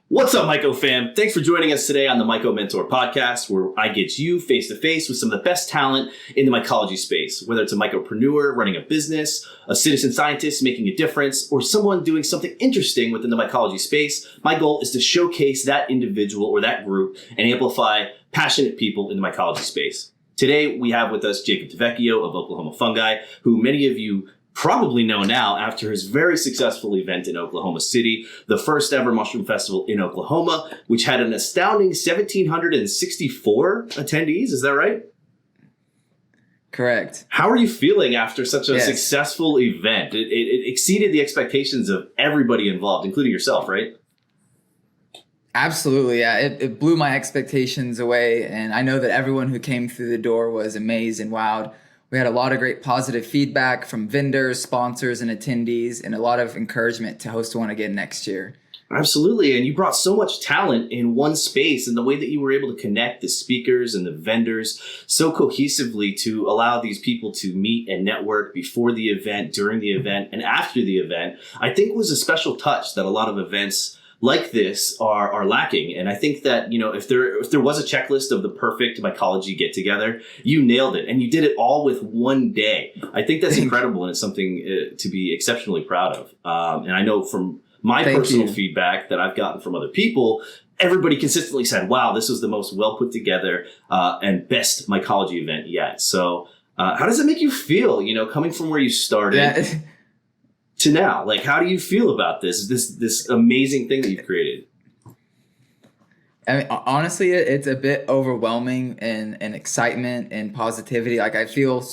What's up, Myco fam? Thanks for joining us today on the Myco Mentor Podcast, where I get you face-to-face with some of the best talent in the mycology space, whether it's a mycopreneur running a business, a citizen scientist making a difference, or someone doing something interesting within the mycology space. My goal is to showcase that individual or that group and amplify passionate people in the mycology space. Today, we have with us Jacob DeVecchio of Oklahoma Fungi, who many of you probably know now after his very successful event in Oklahoma City, the first ever mushroom festival in Oklahoma, which had an astounding 1,764 attendees. Is that right? Correct. How are you feeling after such a successful event? It exceeded the expectations of everybody involved, including yourself, right? Absolutely. Yeah. It blew my expectations away. And I know that everyone who came through the door was amazed and wowed. We had a lot of great positive feedback from vendors, sponsors, and attendees, and a lot of encouragement to host one again next year. Absolutely. And you brought so much talent in one space, and the way that you were able to connect the speakers and the vendors so cohesively to allow these people to meet and network before the event, during the event, and after the event, I think was a special touch that a lot of events like this are lacking. And I think that, you know, if there was a checklist of the perfect mycology get together, you nailed it, and you did it all with one day. I think that's incredible, and it's something to be exceptionally proud of. And I know from my personal feedback that I've gotten from other people, everybody consistently said, wow, this was the most well put together and best mycology event yet. So how does it make you feel, you know, coming from where you started? Yeah. To now, like, how do you feel about this amazing thing that you've created? I mean, honestly, it's a bit overwhelming and excitement and positivity. Like, I feel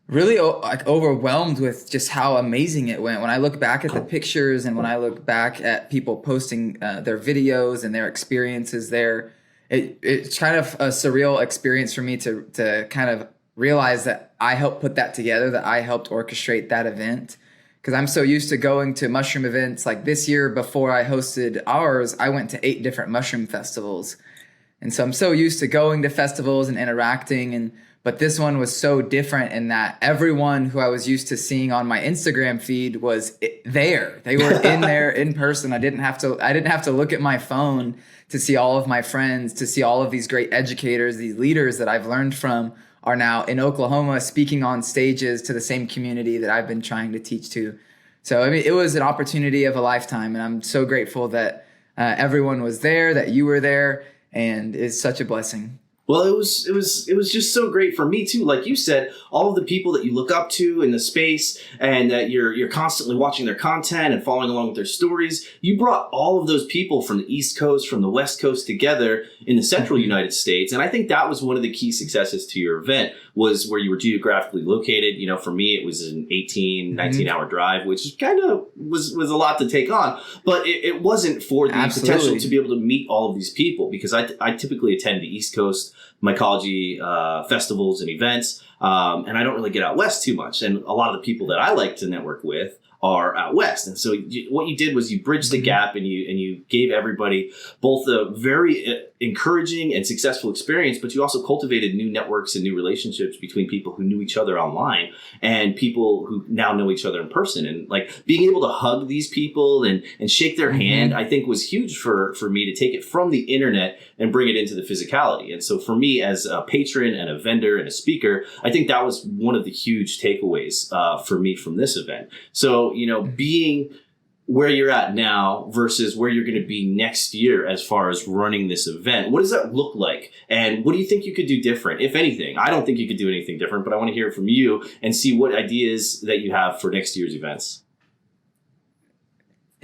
really like overwhelmed with just how amazing it went. When I look back at the pictures and when I look back at people posting their videos and their experiences there, it's kind of a surreal experience for me to kind of realize that I helped put that together, that I helped orchestrate that event. Because I'm so used to going to mushroom events. Like this year, before I hosted ours, I went to 8 different mushroom festivals. And so I'm so used to going to festivals and interacting. But this one was so different in that everyone who I was used to seeing on my Instagram feed was there. They were in there in person. I didn't have to look at my phone to see all of my friends, to see all of these great educators, these leaders that I've learned from are now in Oklahoma speaking on stages to the same community that I've been trying to teach to. So, I mean, it was an opportunity of a lifetime, and I'm so grateful that everyone was there, that you were there, and it's such a blessing. Well, it was just so great for me too. Like you said, all of the people that you look up to in the space and that you're constantly watching their content and following along with their stories. You brought all of those people from the East Coast, from the West Coast together in the central United States. And I think that was one of the key successes to your event, was where you were geographically located. You know, for me, it was an 19 hour drive, which kind of was a lot to take on. But it wasn't for the potential to be able to meet all of these people, because I typically attend the East Coast mycology festivals and events, and I don't really get out west too much. And a lot of the people that I like to network with are out west. And so what you did was you bridged the gap, and you gave everybody both a very encouraging and successful experience, but you also cultivated new networks and new relationships between people who knew each other online and people who now know each other in person. And like being able to hug these people and shake their hand, I think was huge for me to take it from the internet and bring it into the physicality. And so for me as a patron and a vendor and a speaker, I think that was one of the huge takeaways for me from this event. So, you know, being where you're at now versus where you're going to be next year as far as running this event, what does that look like? And what do you think you could do different, if anything? I don't think you could do anything different, but I want to hear from you and see what ideas that you have for next year's events.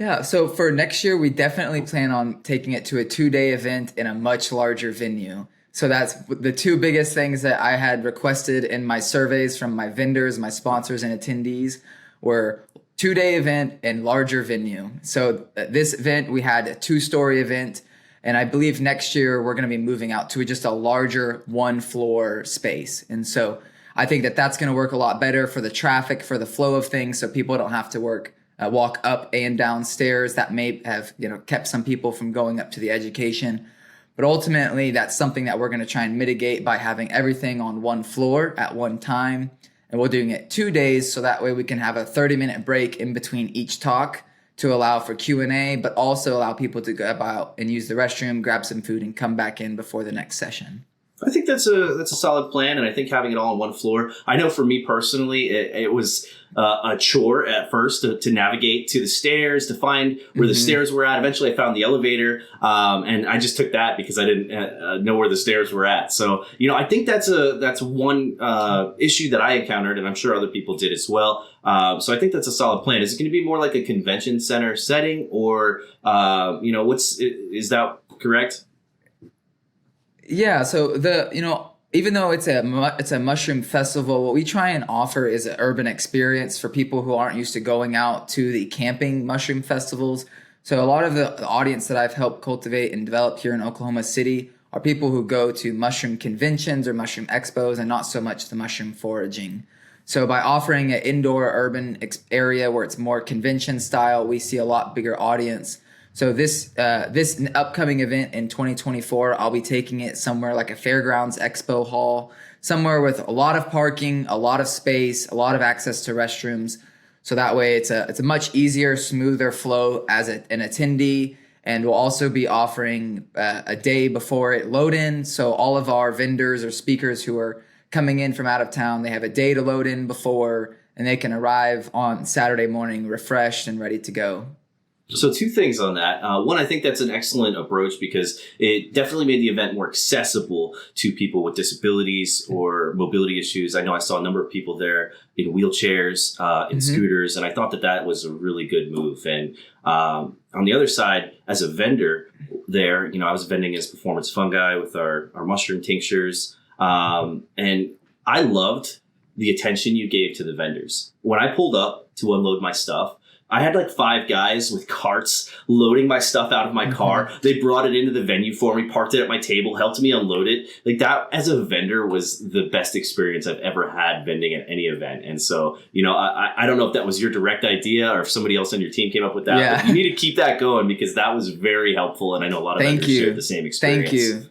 Yeah, so for next year, we definitely plan on taking it to a 2-day event in a much larger venue. So that's the 2 biggest things that I had requested in my surveys from my vendors, my sponsors, and attendees were 2-day event and larger venue. So this event, we had a 2-story event, and I believe next year we're going to be moving out to just a larger 1-floor space. And so I think that that's going to work a lot better for the traffic, for the flow of things, so people don't have to walk up and down stairs. That may have, kept some people from going up to the education. But ultimately, that's something that we're going to try and mitigate by having everything on 1 floor at one time. And we're doing it 2 days, so that way we can have a 30-minute break in between each talk to allow for Q&A, but also allow people to go out and use the restroom, grab some food, and come back in before the next session. I think that's a solid plan, and I think having it all on one floor. I know for me personally, it was a chore at first to navigate to the stairs, to find where the stairs were at. Eventually, I found the elevator, and I just took that because I didn't know where the stairs were at. So, I think that's one issue that I encountered, and I'm sure other people did as well. So I think that's a solid plan. Is it going to be more like a convention center setting, or is that correct? Yeah, so even though it's a mushroom festival, what we try and offer is an urban experience for people who aren't used to going out to the camping mushroom festivals. So a lot of the audience that I've helped cultivate and develop here in Oklahoma City are people who go to mushroom conventions or mushroom expos and not so much the mushroom foraging. So by offering an indoor urban area where it's more convention style, we see a lot bigger audience. So this upcoming event in 2024, I'll be taking it somewhere like a fairgrounds expo hall, somewhere with a lot of parking, a lot of space, a lot of access to restrooms. So that way it's a much easier, smoother flow as an attendee. And we'll also be offering a day before it load in. So all of our vendors or speakers who are coming in from out of town, they have a day to load in before, and they can arrive on Saturday morning refreshed and ready to go. So 2 things on that. One, I think that's an excellent approach because it definitely made the event more accessible to people with disabilities or mobility issues. I know I saw a number of people there in wheelchairs, in scooters, and I thought that was a really good move. And on the other side, as a vendor there, I was vending as Performance Fungi with our mushroom tinctures. And I loved the attention you gave to the vendors. When I pulled up to unload my stuff, I had like 5 guys with carts loading my stuff out of my car. They brought it into the venue for me, parked it at my table, helped me unload it. Like that, as a vendor, was the best experience I've ever had vending at any event. And so, I don't know if that was your direct idea or if somebody else on your team came up with that. Yeah. But you need to keep that going because that was very helpful. And I know a lot of vendors shared the same experience. Thank you.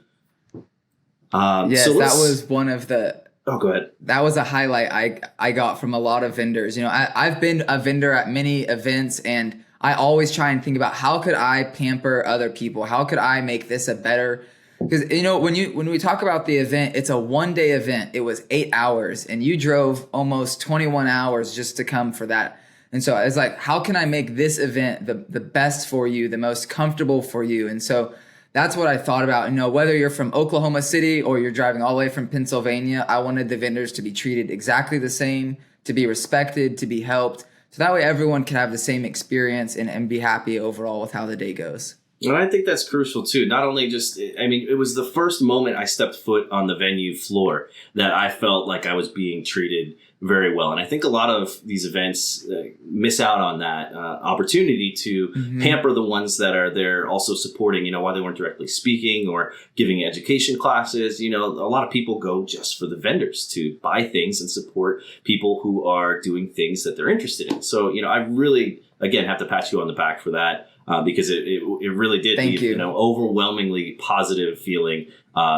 Yes, so that was one of the... Oh, go ahead. That was a highlight I got from a lot of vendors. I've been a vendor at many events, and I always try and think about how could I pamper other people? How could I make this a better? Because when we talk about the event, it's a 1-day event. It was 8 hours, and you drove almost 21 hours just to come for that. And so it's like, how can I make this event the best for you, the most comfortable for you? And so that's what I thought about. Whether you're from Oklahoma City or you're driving all the way from Pennsylvania, I wanted the vendors to be treated exactly the same, to be respected, to be helped. So that way everyone can have the same experience and be happy overall with how the day goes. And I think that's crucial too. Not only it was the first moment I stepped foot on the venue floor that I felt like I was being treated very well. And I think a lot of these events miss out on that opportunity to pamper the ones that are there also supporting, while they weren't directly speaking or giving education classes. A lot of people go just for the vendors to buy things and support people who are doing things that they're interested in. So, I really, again, have to pat you on the back for that. Because it really did leave overwhelmingly positive feeling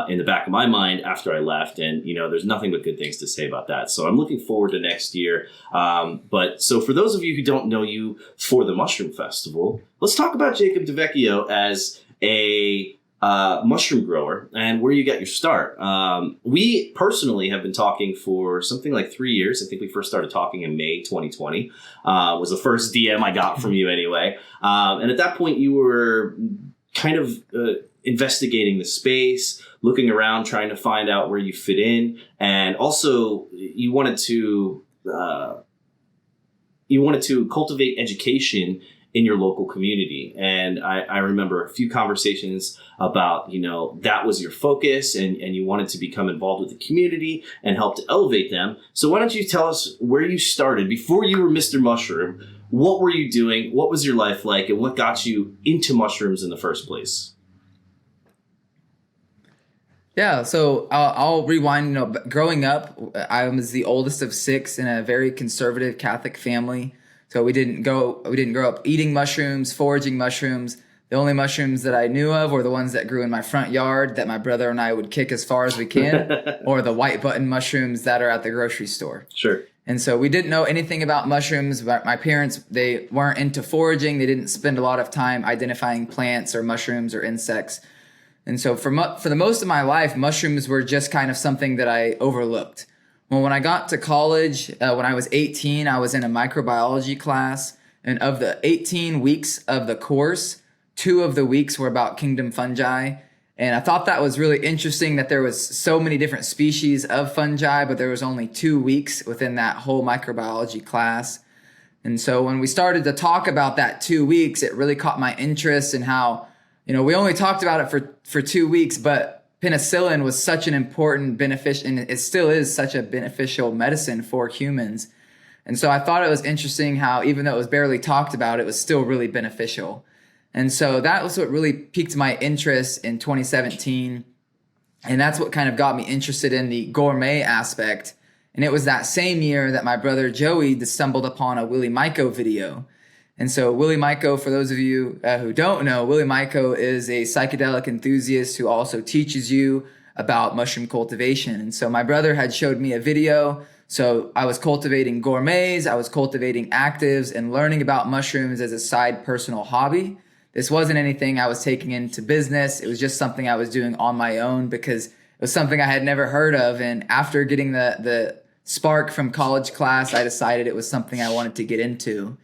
in the back of my mind after I left. And, there's nothing but good things to say about that. So I'm looking forward to next year. But so for those of you who don't know you for the Mushroom Festival, let's talk about Jacob DeVecchio as a mushroom grower and where you got your start. We personally have been talking for something like 3 years. I think we first started talking in May 2020. Was the first DM I got from you anyway. And at that point, you were kind of investigating the space, looking around, trying to find out where you fit in, and also you wanted to cultivate education in your local community. And I remember a few conversations about, that was your focus and you wanted to become involved with the community and help to elevate them. So why don't you tell us where you started before you were Mr. Mushroom? What were you doing? What was your life like? And what got you into mushrooms in the first place? Yeah, so I'll rewind. Growing up, I was the oldest of 6 in a very conservative Catholic family. So we didn't grow up eating mushrooms, foraging mushrooms. The only mushrooms that I knew of were the ones that grew in my front yard that my brother and I would kick as far as we can, or the white button mushrooms that are at the grocery store. Sure. And so we didn't know anything about mushrooms. But my parents, they weren't into foraging. They didn't spend a lot of time identifying plants or mushrooms or insects. And so for the most of my life, mushrooms were just kind of something that I overlooked. Well, when I got to college, when I was 18, I was in a microbiology class. And of the 18 weeks of the course, 2 of the weeks were about kingdom fungi. And I thought that was really interesting that there was so many different species of fungi, but there was only 2 weeks within that whole microbiology class. And so when we started to talk about that 2 weeks, it really caught my interest in how, we only talked about it for 2 weeks, but penicillin was such an important beneficial, and it still is such a beneficial medicine for humans. And so I thought it was interesting how even though it was barely talked about, it was still really beneficial. And so that was what really piqued my interest in 2017. And that's what kind of got me interested in the gourmet aspect. And it was that same year that my brother Joey stumbled upon a Willie Myco video. And so Willie Myco, for those of you who don't know, Willie Myco is a psychedelic enthusiast who also teaches you about mushroom cultivation. And so my brother had showed me a video. So I was cultivating gourmets, I was cultivating actives and learning about mushrooms as a side personal hobby. This wasn't anything I was taking into business. It was just something I was doing on my own because it was something I had never heard of. And after getting the spark from college class, I decided it was something I wanted to get into.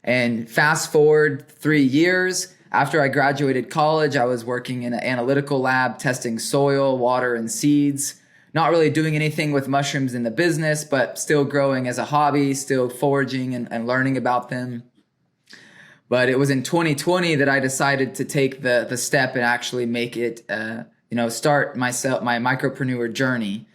And fast forward 3 years, after I graduated college, I was working in an analytical lab, testing soil, water, and seeds. Not really doing anything with mushrooms in the business, but still growing as a hobby, still foraging and learning about them. But it was in 2020 that I decided to take the step and actually make it, start my mycopreneur journey.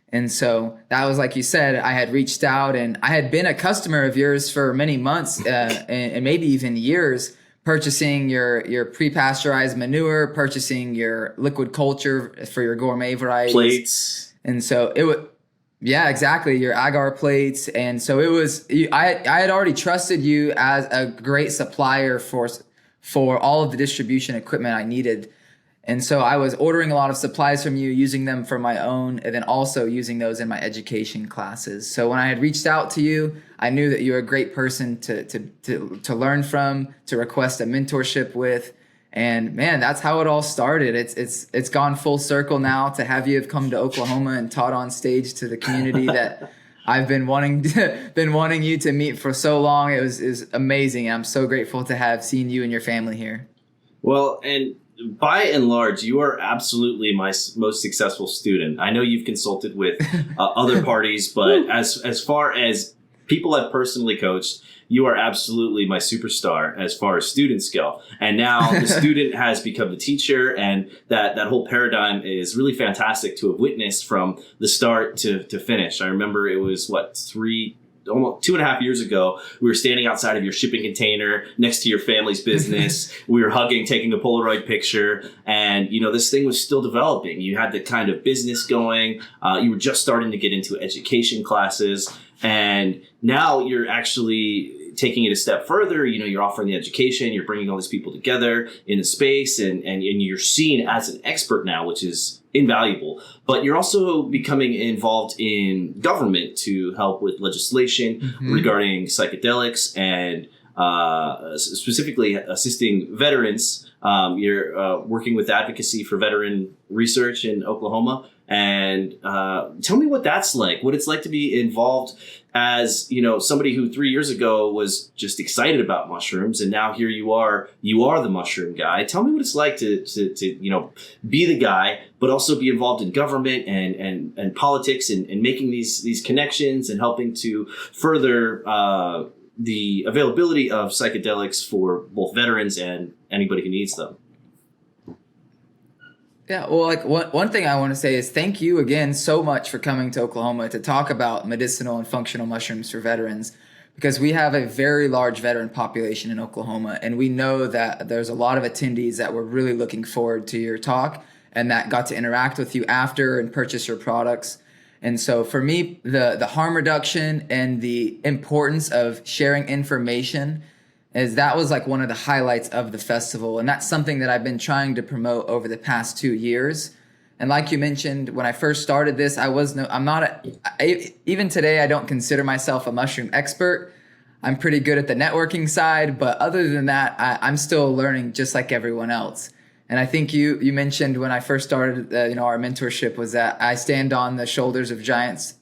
And so that was, like you said, I had reached out and I had been a customer of yours for many months and maybe even years, purchasing your pre-pasteurized manure, purchasing your liquid culture for your gourmet varieties. Plates. And so it would. Yeah, exactly. Your agar plates. And so it was, I had already trusted you as a great supplier for all of the distribution equipment I needed. And so I was ordering a lot of supplies from you, using them for my own, and then also using those in my education classes. So when I had reached out to you, I knew that you were a great person to learn from, to request a mentorship with. And man, that's how it all started. It's gone full circle now to have you have come to Oklahoma and taught on stage to the community that I've been wanting you to meet for so long. It was amazing. I'm so grateful to have seen you and your family here. Well, and by and large, you are absolutely my most successful student. I know you've consulted with other parties, but as far as people I've personally coached, you are absolutely my superstar as far as students go. And now the student has become the teacher, and that whole paradigm is really fantastic to have witnessed from the start to finish. I remember it was, almost 2.5 years ago, we were standing outside of your shipping container next to your family's business. We were hugging, taking a Polaroid picture, and this thing was still developing. You had the kind of business going. You were just starting to get into education classes, and now you're actually taking it a step further. You're offering the education, you're bringing all these people together in a space, and you're seen as an expert now, which is invaluable. But you're also becoming involved in government to help with legislation regarding psychedelics and specifically assisting veterans. You're working with advocacy for veteran research in Oklahoma. And tell me what that's like, what it's like to be involved as, somebody who 3 years ago was just excited about mushrooms, and now here you are the mushroom guy. Tell me what it's like to be the guy, but also be involved in government and politics and making these connections and helping to further the availability of psychedelics for both veterans and anybody who needs them. Yeah, well, one thing I want to say is thank you again so much for coming to Oklahoma to talk about medicinal and functional mushrooms for veterans, because we have a very large veteran population in Oklahoma, and we know that there's a lot of attendees that were really looking forward to your talk and that got to interact with you after and purchase your products. And so for me, the harm reduction and the importance of sharing information that was like one of the highlights of the festival. And that's something that I've been trying to promote over the past 2 years. And like you mentioned, when I first started this, even today, I don't consider myself a mushroom expert. I'm pretty good at the networking side, but other than that, I'm still learning just like everyone else. And I think you mentioned when I first started, our mentorship was that I stand on the shoulders of giants.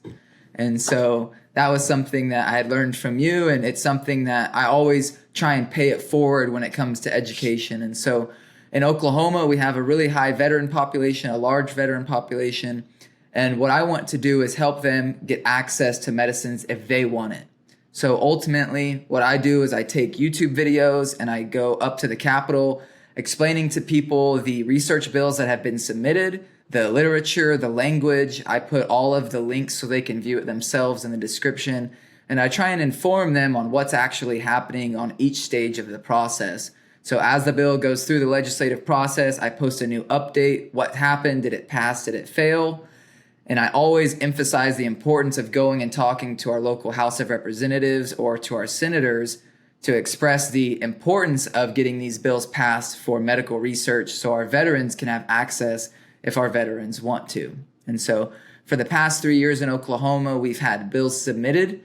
And so that was something that I had learned from you. And it's something that I always try and pay it forward when it comes to education. And so in Oklahoma, we have a really high veteran population, a large veteran population. And what I want to do is help them get access to medicines if they want it. So ultimately, what I do is I take YouTube videos and I go up to the Capitol explaining to people the research bills that have been submitted, the literature, the language. I put all of the links so they can view it themselves in the description. And I try and inform them on what's actually happening on each stage of the process. So as the bill goes through the legislative process, I post a new update. What happened? Did it pass? Did it fail? And I always emphasize the importance of going and talking to our local House of Representatives or to our senators to express the importance of getting these bills passed for medical research so our veterans can have access if our veterans want to. And so for the past 3 years in Oklahoma, we've had bills submitted.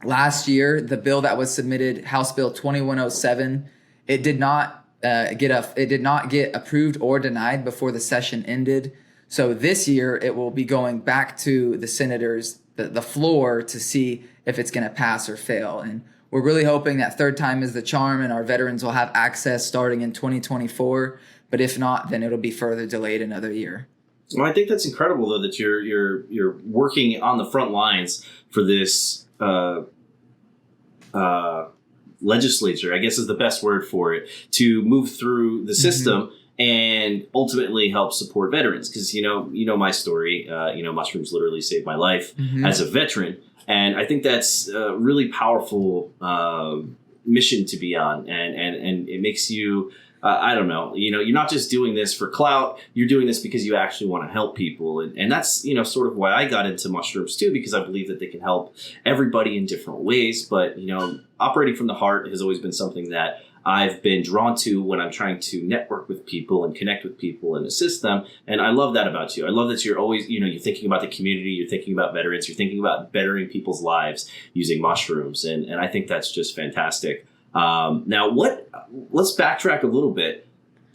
Last year, the bill that was submitted, House Bill 2107, it did not get approved or denied before the session ended. So this year, it will be going back to the senators, the floor, to see if it's going to pass or fail. And we're really hoping that third time is the charm and our veterans will have access starting in 2024. But if not, then it'll be further delayed another year. Well, I think that's incredible, though, that you're working on the front lines for this legislature, I guess is the best word for it, to move through the system and ultimately help support veterans. Because, you know my story, mushrooms literally saved my life as a veteran. And I think that's a really powerful mission to be on. And it makes you, I don't know, you're not just doing this for clout, you're doing this because you actually want to help people. And that's, sort of why I got into mushrooms too, because I believe that they can help everybody in different ways. But, operating from the heart has always been something that I've been drawn to when I'm trying to network with people and connect with people and assist them. And I love that about you. I love that you're always, you're thinking about the community, you're thinking about veterans, you're thinking about bettering people's lives using mushrooms. And I think that's just fantastic. Now, let's backtrack a little bit.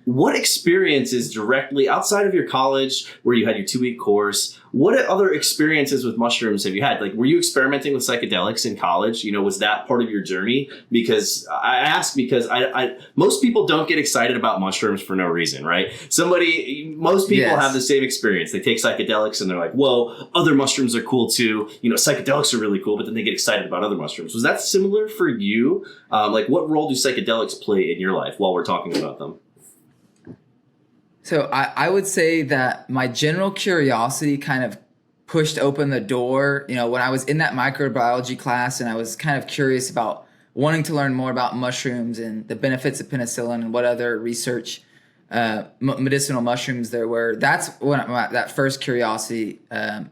What experiences directly outside of your college where you had your 2-week course, what other experiences with mushrooms have you had? Like, were you experimenting with psychedelics in college? Was that part of your journey? Because I ask because most people don't get excited about mushrooms for no reason, right? Most people have the same experience. They take psychedelics and they're like, whoa, other mushrooms are cool too. Psychedelics are really cool, but then they get excited about other mushrooms. Was that similar for you? What role do psychedelics play in your life while we're talking about them? So I would say that my general curiosity kind of pushed open the door, when I was in that microbiology class and I was kind of curious about wanting to learn more about mushrooms and the benefits of penicillin and what other research medicinal mushrooms there were. That's when that first curiosity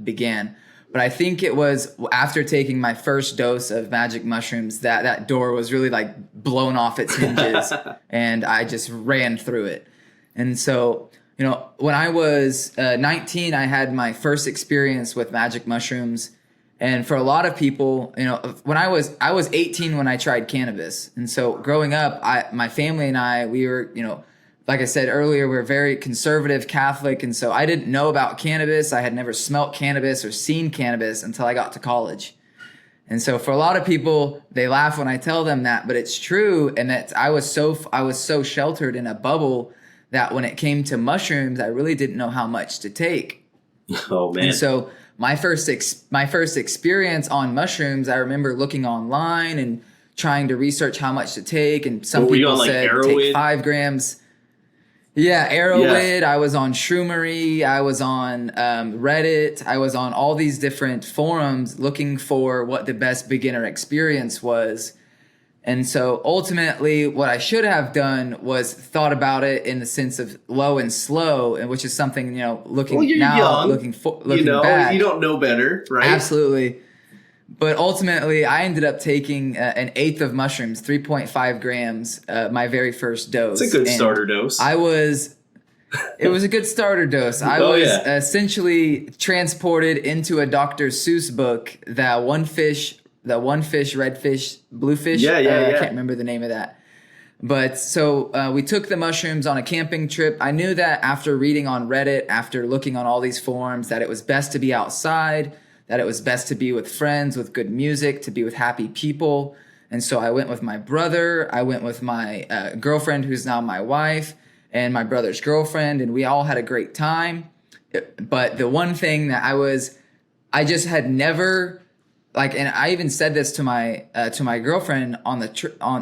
began. But I think it was after taking my first dose of magic mushrooms that door was really blown off its hinges and I just ran through it. And so, when I was 19, I had my first experience with magic mushrooms. And for a lot of people, when I was 18 when I tried cannabis. And so growing up, my family and I, we were, like I said earlier, we're very conservative Catholic. And so I didn't know about cannabis. I had never smelt cannabis or seen cannabis until I got to college. And so for a lot of people, they laugh when I tell them that, but it's true. And that I was so sheltered in a bubble that when it came to mushrooms, I really didn't know how much to take. Oh man! And so my first experience on mushrooms, I remember looking online and trying to research how much to take. And some people said take 5 grams. Yeah, Arrowhead. Yeah. I was on Shroomery. I was on Reddit. I was on all these different forums looking for what the best beginner experience was. And so ultimately what I should have done was thought about it in the sense of low and slow, and which is something, looking young, looking back. You don't know better, right? Absolutely. But ultimately I ended up taking an eighth of mushrooms, 3.5 grams, my very first dose. It's a good starter dose. I was It was a good starter dose. I was essentially transported into a Dr. Seuss book, that one fish, red fish, blue fish. I can't remember the name of that. But so we took the mushrooms on a camping trip. I knew that after reading on Reddit, after looking on all these forums, that it was best to be outside, that it was best to be with friends, with good music, to be with happy people. And so I went with my brother. I went with my girlfriend, who's now my wife, and my brother's girlfriend, and we all had a great time. But the one thing that I just had never, like, and I even said this to my girlfriend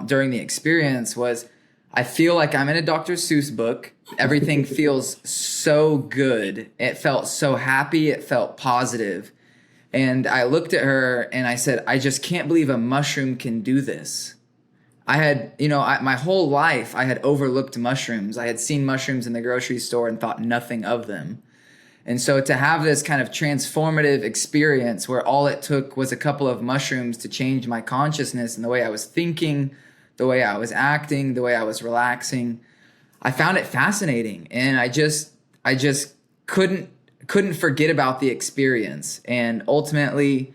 during the experience, was I feel like I'm in a Dr. Seuss book. Everything feels so good. It felt so happy. It felt positive. And I looked at her and I said, I just can't believe a mushroom can do this. I had, my whole life I had overlooked mushrooms. I had seen mushrooms in the grocery store and thought nothing of them. And so to have this kind of transformative experience where all it took was a couple of mushrooms to change my consciousness and the way I was thinking, the way I was acting, the way I was relaxing, I found it fascinating. And I just couldn't forget about the experience. And ultimately,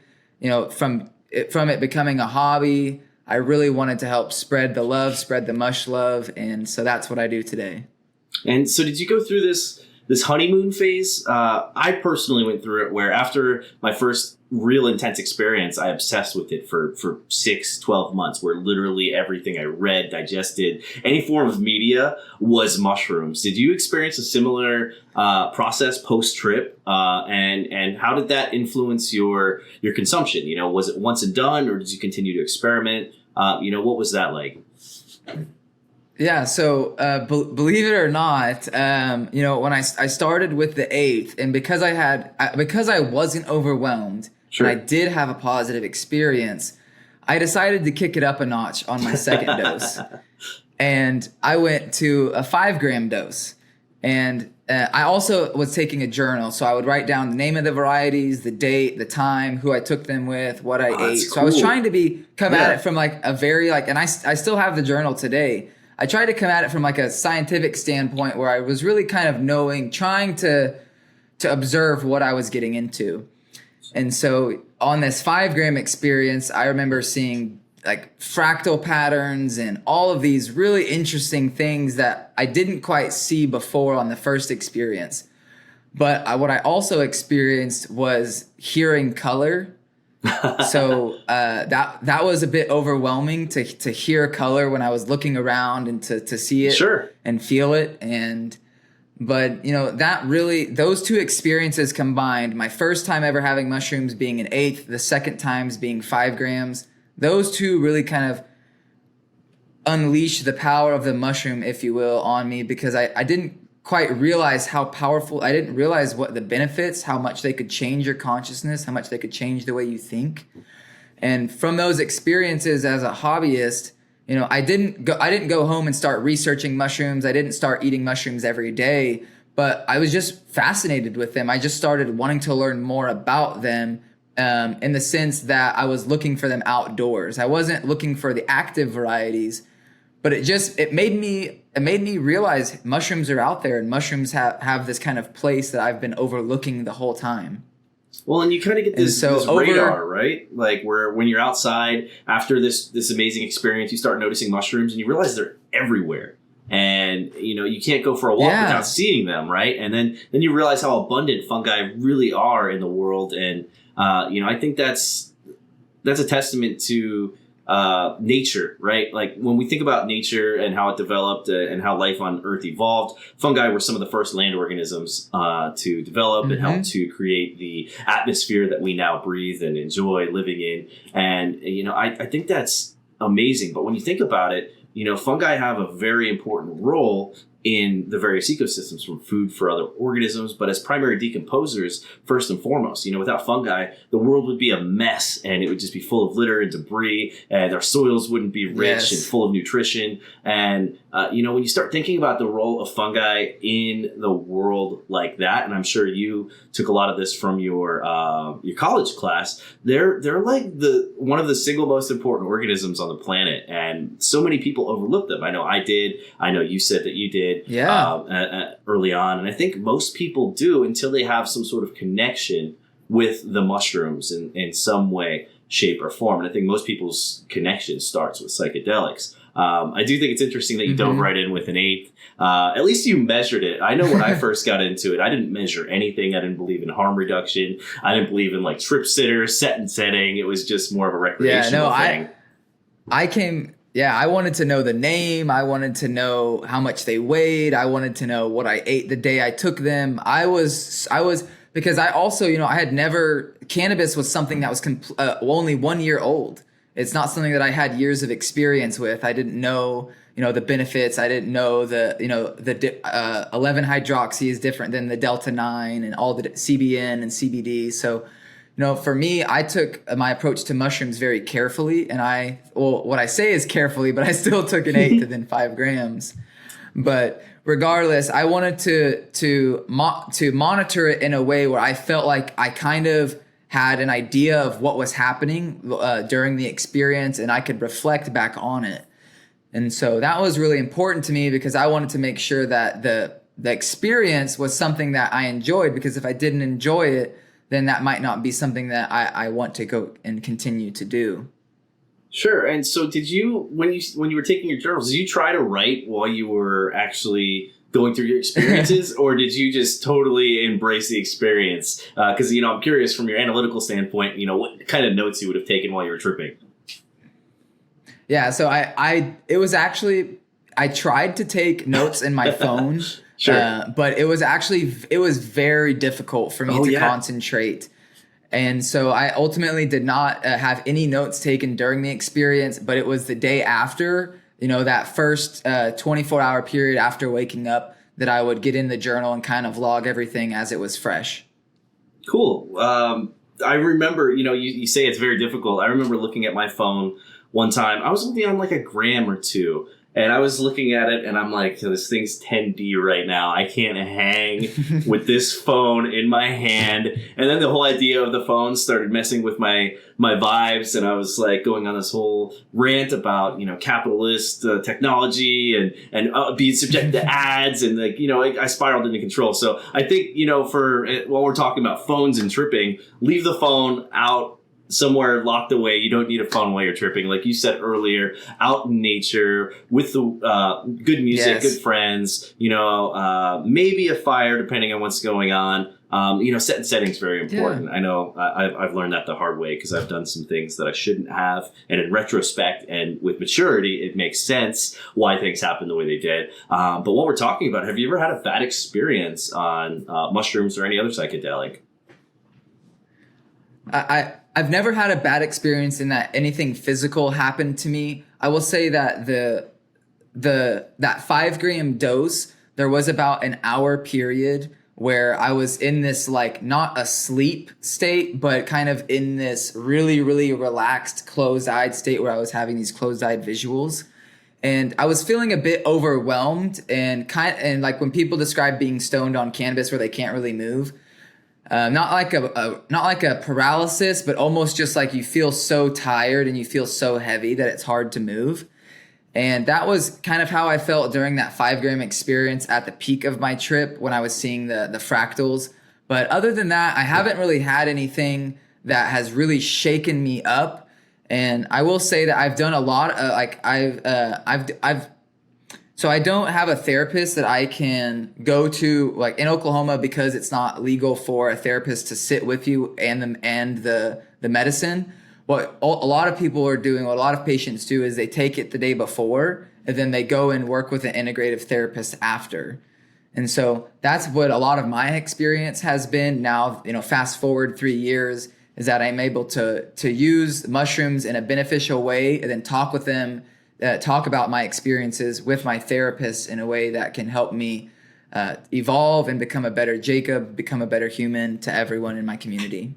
from it becoming a hobby, I really wanted to help spread the love, spread the mush love. And so that's what I do today. And so did you go through this honeymoon phase? I personally went through it where after my first real intense experience, I obsessed with it for 12 months, where literally everything I read, digested, any form of media was mushrooms. Did you experience a similar process post-trip? And how did that influence your consumption? Was it once and done, or did you continue to experiment? What was that like? Yeah, so believe it or not, when I started with the 8th, and because I wasn't overwhelmed, sure, and I did have a positive experience, I decided to kick it up a notch on my second dose. And I went to a 5-gram dose. And I also was taking a journal, so I would write down the name of the varieties, the date, the time, who I took them with, what I ate. So I was trying to come at it from like a very and I still have the journal today. I tried to come at it from like a scientific standpoint where I was really kind of trying to observe what I was getting into. And so on this 5-gram experience, I remember seeing like fractal patterns and all of these really interesting things that I didn't quite see before on the first experience. But what I also experienced was hearing color. So that was a bit overwhelming to hear color when I was looking around and to see it, sure, and feel it. But that really, those two experiences combined, my first time ever having mushrooms being an 8th, the second times being 5 grams, those two really kind of unleashed the power of the mushroom, if you will, on me, because I didn't quite realize how powerful. I didn't realize what the benefits, how much they could change your consciousness, how much they could change the way you think. And from those experiences as a hobbyist, I didn't go home and start researching mushrooms. I didn't start eating mushrooms every day, but I was just fascinated with them. I just started wanting to learn more about them, in the sense that I was looking for them outdoors. I wasn't looking for the active varieties, but it made me realize mushrooms are out there, and mushrooms have this kind of place that I've been overlooking the whole time. Well, and you kind of get this radar, right? Like where when you're outside after this amazing experience, you start noticing mushrooms and you realize they're everywhere. And, you can't go for a walk without seeing them, right? And then you realize how abundant fungi really are in the world. And, I think that's a testament to nature, right? Like when we think about nature and how it developed and how life on Earth evolved, fungi were some of the first land organisms to develop and help to create the atmosphere that we now breathe and enjoy living in. And, I think that's amazing. But when you think about it, fungi have a very important role in the various ecosystems, from food for other organisms, but as primary decomposers, first and foremost. Without fungi, the world would be a mess, and it would just be full of litter and debris, and our soils wouldn't be rich and full of nutrition. And, when you start thinking about the role of fungi in the world like that, and I'm sure you took a lot of this from your college class, they're like one of the single most important organisms on the planet, and so many people overlook them. I know I did. I know you said that you did. did early on. And I think most people do until they have some sort of connection with the mushrooms in some way, shape, or form. And I think most people's connection starts with psychedelics. I do think it's interesting that you dove right in with an eighth. At least you measured it. I know when I first got into it, I didn't measure anything. I didn't believe in harm reduction. I didn't believe in like trip sitters, set and setting. It was just more of a recreational thing. I wanted to know the name. I wanted to know how much they weighed. I wanted to know what I ate the day I took them. I was because I also, I had cannabis was something that was only 1 year old. It's not something that I had years of experience with. I didn't know, the benefits. I didn't know the 11 hydroxy is different than the Delta 9 and all the CBN and CBD. So, for me, I took my approach to mushrooms very carefully, and what I say is carefully, but I still took an eighth and then 5 grams. But regardless, I wanted to monitor it in a way where I felt like I kind of had an idea of what was happening during the experience, and I could reflect back on it. And so that was really important to me because I wanted to make sure that the experience was something that I enjoyed, because if I didn't enjoy it, then that might not be something that I want to go and continue to do. Sure. And so did you, when you were taking your journals, did you try to write while you were actually going through your experiences, or did you just totally embrace the experience? Because, I'm curious from your analytical standpoint, what kind of notes you would have taken while you were tripping. Yeah. So I tried to take notes in my phone, sure. But it was very difficult for me to concentrate. And so I ultimately did not have any notes taken during the experience, but it was the day after, that first 24-hour period after waking up, that I would get in the journal and kind of log everything as it was fresh. Cool. I remember, you say it's very difficult. I remember looking at my phone one time. I was only on like a gram or 2. And I was looking at it and I'm like, this thing's 10D right now. I can't hang with this phone in my hand. And then the whole idea of the phone started messing with my vibes. And I was like going on this whole rant about, capitalist technology and being subject to ads. And I spiraled into control. So I think, while we're talking about phones and tripping, leave the phone out somewhere locked away. You don't need a phone while you're tripping. Like you said earlier, out in nature with the good music, good friends, maybe a fire depending on what's going on. Set and setting is very important. Yeah. I know I've learned that the hard way because I've done some things that I shouldn't have. And in retrospect and with maturity, it makes sense why things happened the way they did. But what we're talking about, have you ever had a bad experience on mushrooms or any other psychedelic? I've never had a bad experience in that anything physical happened to me. I will say that that 5 gram dose, there was about an hour period where I was in this like not a sleep state, but kind of in this really, really relaxed, closed-eyed state where I was having these closed-eyed visuals. And I was feeling a bit overwhelmed and like when people describe being stoned on cannabis where they can't really move. Not like a paralysis, but almost just like you feel so tired and you feel so heavy that it's hard to move. And that was kind of how I felt during that 5 gram experience at the peak of my trip when I was seeing the fractals. But other than that, I haven't really had anything that has really shaken me up. And I will say that I've done a lot of So I don't have a therapist that I can go to, like in Oklahoma, because it's not legal for a therapist to sit with you and the medicine. What a lot of people are doing, what a lot of patients do, is they take it the day before and then they go and work with an integrative therapist after. And so that's what a lot of my experience has been. Now, fast forward 3 years, is that I'm able to use mushrooms in a beneficial way and then talk with them. Talk about my experiences with my therapist in a way that can help me evolve and become a better Jacob, become a better human to everyone in my community.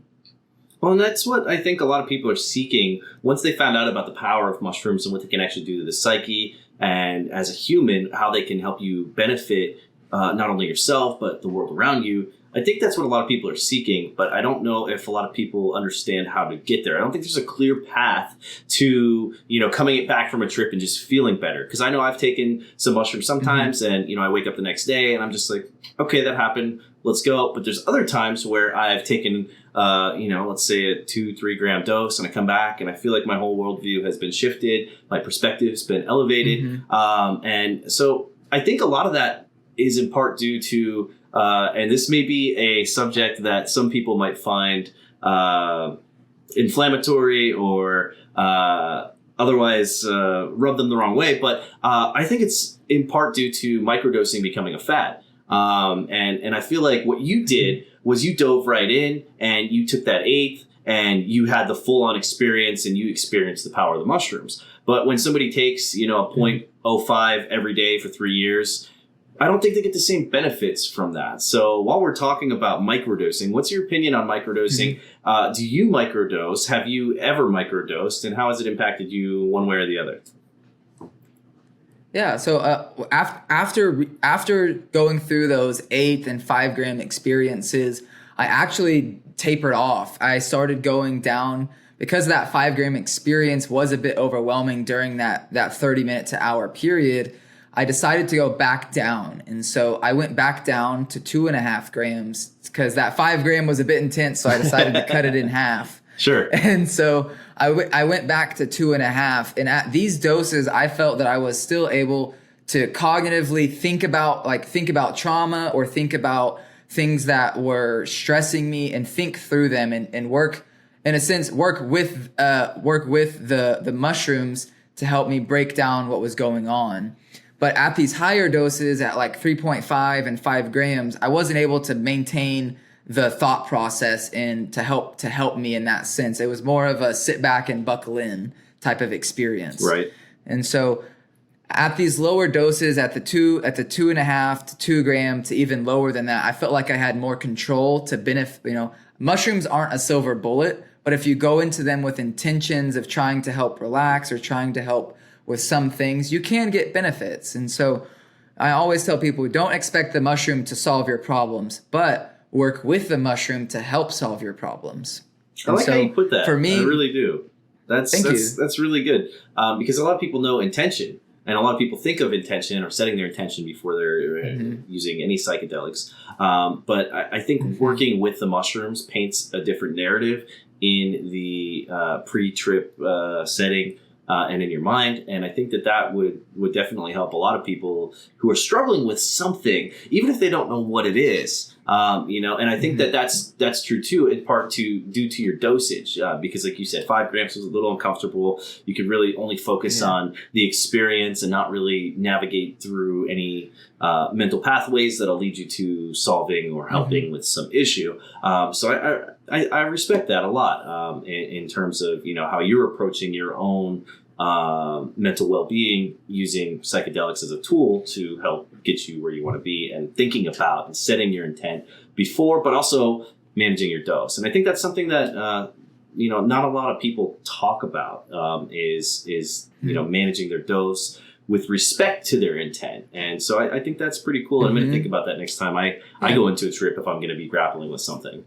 Well, and that's what I think a lot of people are seeking once they found out about the power of mushrooms and what they can actually do to the psyche and as a human, how they can help you benefit not only yourself, but the world around you. I think that's what a lot of people are seeking, but I don't know if a lot of people understand how to get there. I don't think there's a clear path to, coming back from a trip and just feeling better. Because I know I've taken some mushrooms sometimes and, I wake up the next day and I'm just like, okay, that happened. Let's go. But there's other times where I've taken, let's say a 2-3 gram dose and I come back and I feel like my whole worldview has been shifted. My perspective's been elevated. And so I think a lot of that is in part due to, and this may be a subject that some people might find inflammatory or otherwise rub them the wrong way. But I think it's in part due to microdosing becoming a fad. And I feel like what you did was you dove right in and you took that eighth and you had the full-on experience and you experienced the power of the mushrooms. But when somebody takes, a 0.05 every day for 3 years, I don't think they get the same benefits from that. So while we're talking about microdosing, what's your opinion on microdosing? Do you microdose? Have you ever microdosed? And how has it impacted you one way or the other? Yeah. So after going through those 8 and 5 gram experiences, I actually tapered off. I started going down because that 5 gram experience was a bit overwhelming during that 30-minute to hour period. I decided to go back down. And so I went back down to 2.5 grams because that 5 gram was a bit intense. So I decided to cut it in half. Sure. And so I went back to 2.5. And at these doses, I felt that I was still able to cognitively think about trauma or think about things that were stressing me and think through them and work, in a sense, work with the mushrooms to help me break down what was going on. But at these higher doses, at like 3.5 and 5 grams, I wasn't able to maintain the thought process and to help me in that sense. It was more of a sit back and buckle in type of experience. Right. And so at these lower doses, at the 2.5 to 2 gram to even lower than that, I felt like I had more control to benefit. Mushrooms aren't a silver bullet, but if you go into them with intentions of trying to help relax or trying to help with some things, you can get benefits. And so I always tell people, don't expect the mushroom to solve your problems, but work with the mushroom to help solve your problems. I like how you put that. For me, I really do. That's really good. Because a lot of people know intention, and a lot of people think of intention or setting their intention before they're using any psychedelics. But I think working with the mushrooms paints a different narrative in the pre-trip setting. And in your mind. And I think that would definitely help a lot of people who are struggling with something, even if they don't know what it is. And I think that's true too, in part due to your dosage, because like you said, 5 grams was a little uncomfortable. You could really only focus on the experience and not really navigate through any mental pathways that'll lead you to solving or helping with some issue. So I respect that a lot in terms of, how you're approaching your own mental well-being using psychedelics as a tool to help get you where you want to be and thinking about and setting your intent before, but also managing your dose. And I think that's something that, not a lot of people talk about is managing their dose with respect to their intent. And so I think that's pretty cool. I'm going to think about that next time I go into a trip if I'm going to be grappling with something.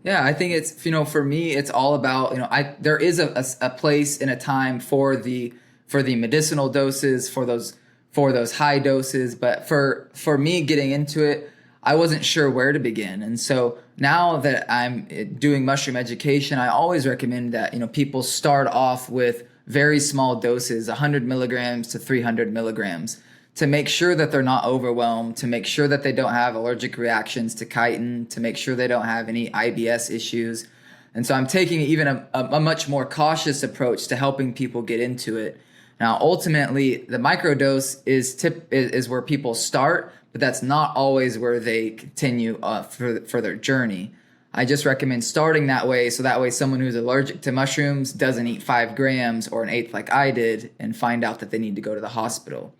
Yeah, I think it's, for me, it's all about, there is a place and a time for the medicinal doses, for those high doses. But for me getting into it, I wasn't sure where to begin. And so now that I'm doing mushroom education, I always recommend that, people start off with very small doses, 100 milligrams to 300 milligrams. To make sure that they're not overwhelmed, to make sure that they don't have allergic reactions to chitin, to make sure they don't have any IBS issues. And so I'm taking even a much more cautious approach to helping people get into it. Now, ultimately, the microdose is where people start, but that's not always where they continue for their journey. I just recommend starting that way, so that way someone who's allergic to mushrooms doesn't eat 5 grams or an eighth like I did and find out that they need to go to the hospital.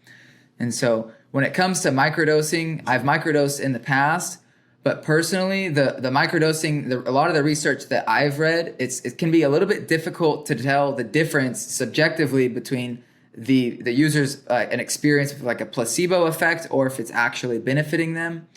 And so when it comes to microdosing, I've microdosed in the past, but personally, the microdosing, a lot of the research that I've read, it can be a little bit difficult to tell the difference subjectively between the user's an experience with like a placebo effect or if it's actually benefiting them.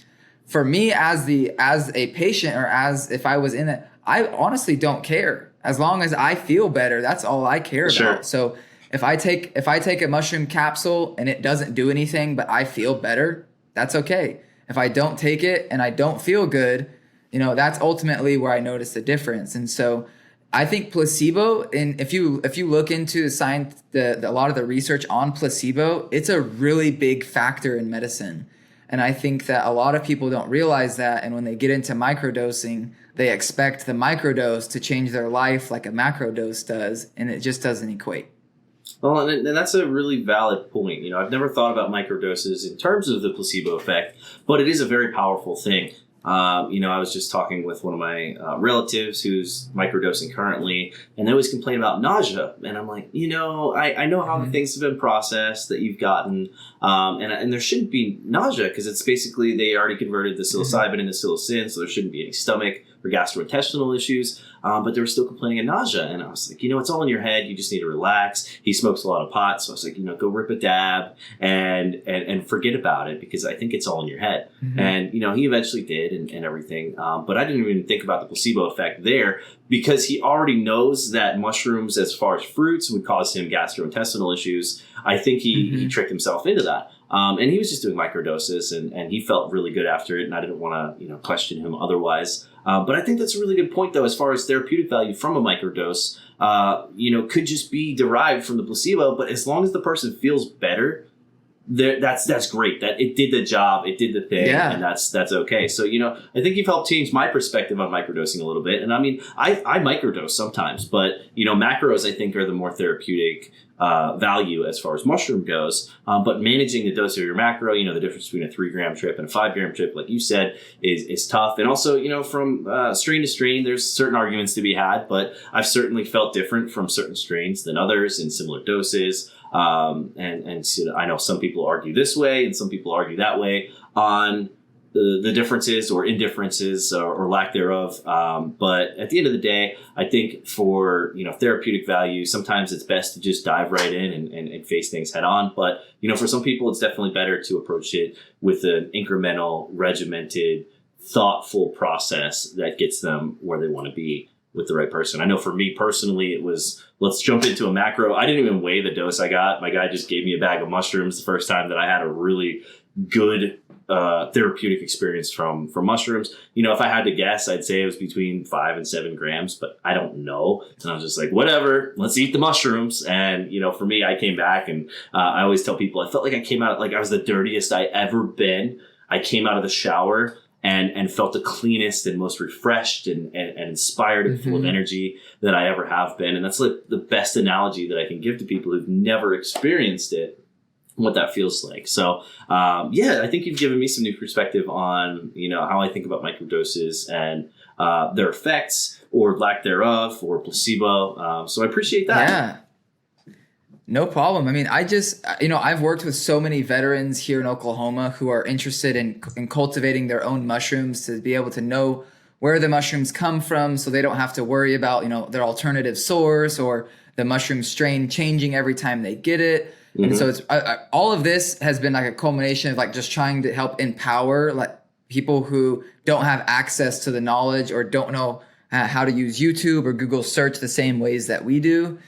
for me as a patient, or as if I was in it, I honestly don't care. As long as I feel better, that's all I care about. So if I take a mushroom capsule and it doesn't do anything, but I feel better, that's okay. If I don't take it and I don't feel good, that's ultimately where I notice the difference. And so I think placebo, and if you look into the science, a lot of the research on placebo, it's a really big factor in medicine. And I think that a lot of people don't realize that. And when they get into microdosing, they expect the microdose to change their life like a macrodose does, and it just doesn't equate. Well, and that's a really valid point. I've never thought about microdoses in terms of the placebo effect, but it is a very powerful thing. I was just talking with one of my relatives who's microdosing currently, and they always complain about nausea. And I'm like, I know how the things have been processed that you've gotten, and there shouldn't be nausea because it's basically they already converted the psilocybin into psilocin, so there shouldn't be any stomach or gastrointestinal issues. But they were still complaining of nausea. And I was like, it's all in your head. You just need to relax. He smokes a lot of pot. So I was like, go rip a dab and forget about it because I think it's all in your head. Mm-hmm. And, he eventually did and everything. But I didn't even think about the placebo effect there because he already knows that mushrooms, as far as fruits, would cause him gastrointestinal issues. I think he tricked himself into that. And he was just doing microdoses and he felt really good after it. And I didn't want to, question him otherwise. But I think that's a really good point, though, as far as therapeutic value from a microdose, could just be derived from the placebo. But as long as the person feels better, that's great. That it did the job, it did the thing, and that's okay. So, I think you've helped change my perspective on microdosing a little bit. And I mean, I microdose sometimes, but, macros, I think, are the more therapeutic value as far as mushroom goes. But managing the dose of your macro, the difference between a 3-gram trip and a 5-gram trip, like you said, is tough. And also, from strain to strain, there's certain arguments to be had, but I've certainly felt different from certain strains than others in similar doses. And I know some people argue this way and some people argue that way on the differences or indifferences or lack thereof. But at the end of the day, I think for, therapeutic value, sometimes it's best to just dive right in and face things head on. But, for some people, it's definitely better to approach it with an incremental, regimented, thoughtful process that gets them where they want to be with the right person. I know for me personally, it was, let's jump into a macro. I didn't even weigh the dose I got. My guy just gave me a bag of mushrooms the first time that I had a really good therapeutic experience from mushrooms. If I had to guess, I'd say it was between 5 and 7 grams, but I don't know. And I was just like, whatever, let's eat the mushrooms. And, for me, I came back and I always tell people, I felt like I came out like I was the dirtiest I ever been. I came out of the shower and felt the cleanest and most refreshed and inspired and full of energy that I ever have been. And that's like the best analogy that I can give to people who've never experienced it, what that feels like. So, I think you've given me some new perspective on, how I think about microdoses and their effects or lack thereof or placebo. So I appreciate that. Yeah. No problem. I mean, I've worked with so many veterans here in Oklahoma who are interested in cultivating their own mushrooms to be able to know where the mushrooms come from so they don't have to worry about, their alternative source or the mushroom strain changing every time they get it. Mm-hmm. And so it's all of this has been like a culmination of like just trying to help empower like people who don't have access to the knowledge or don't know how to use YouTube or Google search the same ways that we do.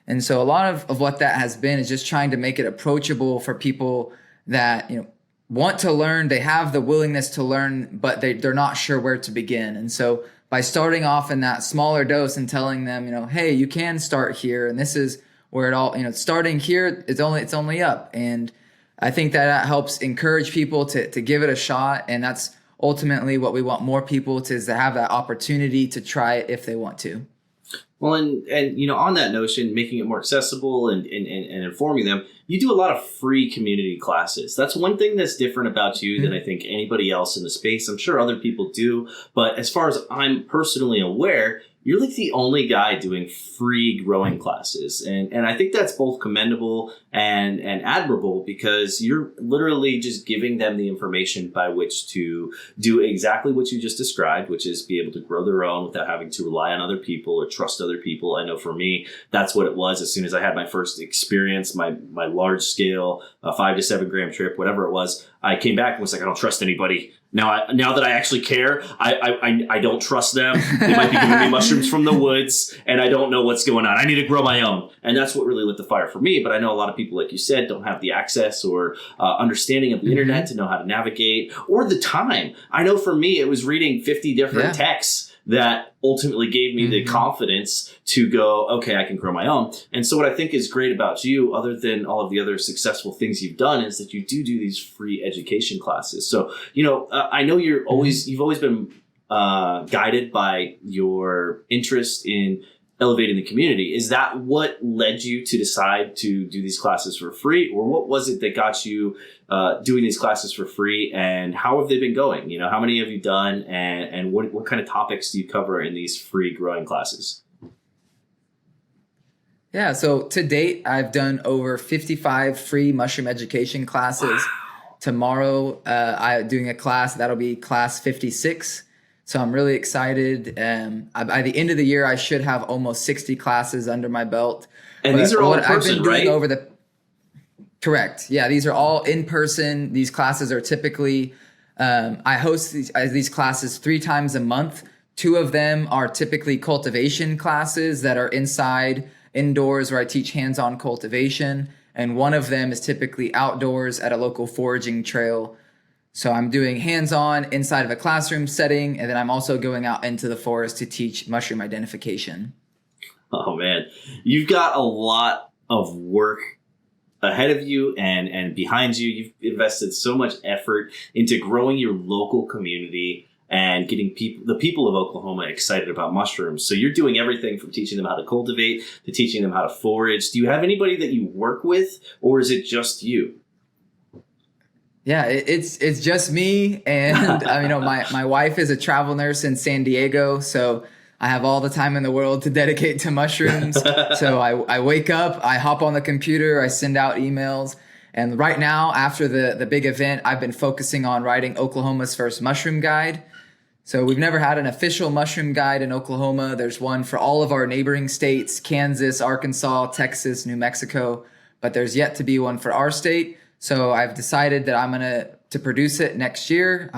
And so a lot of what that has been is just trying to make it approachable for people that, want to learn, they have the willingness to learn, but they're not sure where to begin. And so by starting off in that smaller dose and telling them, hey, you can start here. And this is where it all, starting here, it's only up. And I think that helps encourage people to give it a shot. And that's ultimately what we want more people to, is to have that opportunity to try it if they want to. Well, and on that notion, making it more accessible and informing them, you do a lot of free community classes. That's one thing that's different about you than I think anybody else in the space. I'm sure other people do, but as far as I'm personally aware, you're like the only guy doing free growing classes. And I think that's both commendable and admirable because you're literally just giving them the information by which to do exactly what you just described, which is be able to grow their own without having to rely on other people or trust other people. I know for me, that's what it was. As soon as I had my first experience, my large scale 5 to 7 gram trip, whatever it was, I came back and was like, I don't trust anybody. Now that I actually care, I don't trust them. They might be giving me mushrooms from the woods, and I don't know what's going on. I need to grow my own. And that's what really lit the fire for me. But I know a lot of people, like you said, don't have the access or understanding of the internet to know how to navigate, or the time. I know for me, it was reading 50 different texts that ultimately gave me the confidence to go, okay, I can grow my own. And so what I think is great about you, other than all of the other successful things you've done, is that you do these free education classes. So, I know you've always been guided by your interest in elevating the community. Is that what led you to decide to do these classes for free? Or what was it that got you doing these classes for free, and how have they been going? How many have you done, and what kind of topics do you cover in these free growing classes? Yeah, so to date, I've done over 55 free mushroom education classes. Wow. Tomorrow, I'm doing a class that'll be class 56. So I'm really excited. By the end of the year, I should have almost 60 classes under my belt. And these are all in person, right? Correct. Yeah, these are all in person. These classes are typically, I host these classes 3 times a month. 2 of them are typically cultivation classes that are indoors, where I teach hands-on cultivation. And one of them is typically outdoors at a local foraging trail. So I'm doing hands-on inside of a classroom setting, and then I'm also going out into the forest to teach mushroom identification. Oh man, you've got a lot of work ahead of you and behind you. You've invested so much effort into growing your local community and getting the people of Oklahoma excited about mushrooms. So you're doing everything from teaching them how to cultivate to teaching them how to forage. Do you have anybody that you work with, or is it just you? Yeah, it's just me, and my wife is a travel nurse in San Diego, so I have all the time in the world to dedicate to mushrooms. So I wake up, I hop on the computer, I send out emails, and right now, after the big event, I've been focusing on writing Oklahoma's first mushroom guide. So we've never had an official mushroom guide in Oklahoma. There's one for all of our neighboring states: Kansas, Arkansas, Texas, New Mexico, but there's yet to be one for our state. So I've decided that I'm going to produce it next year.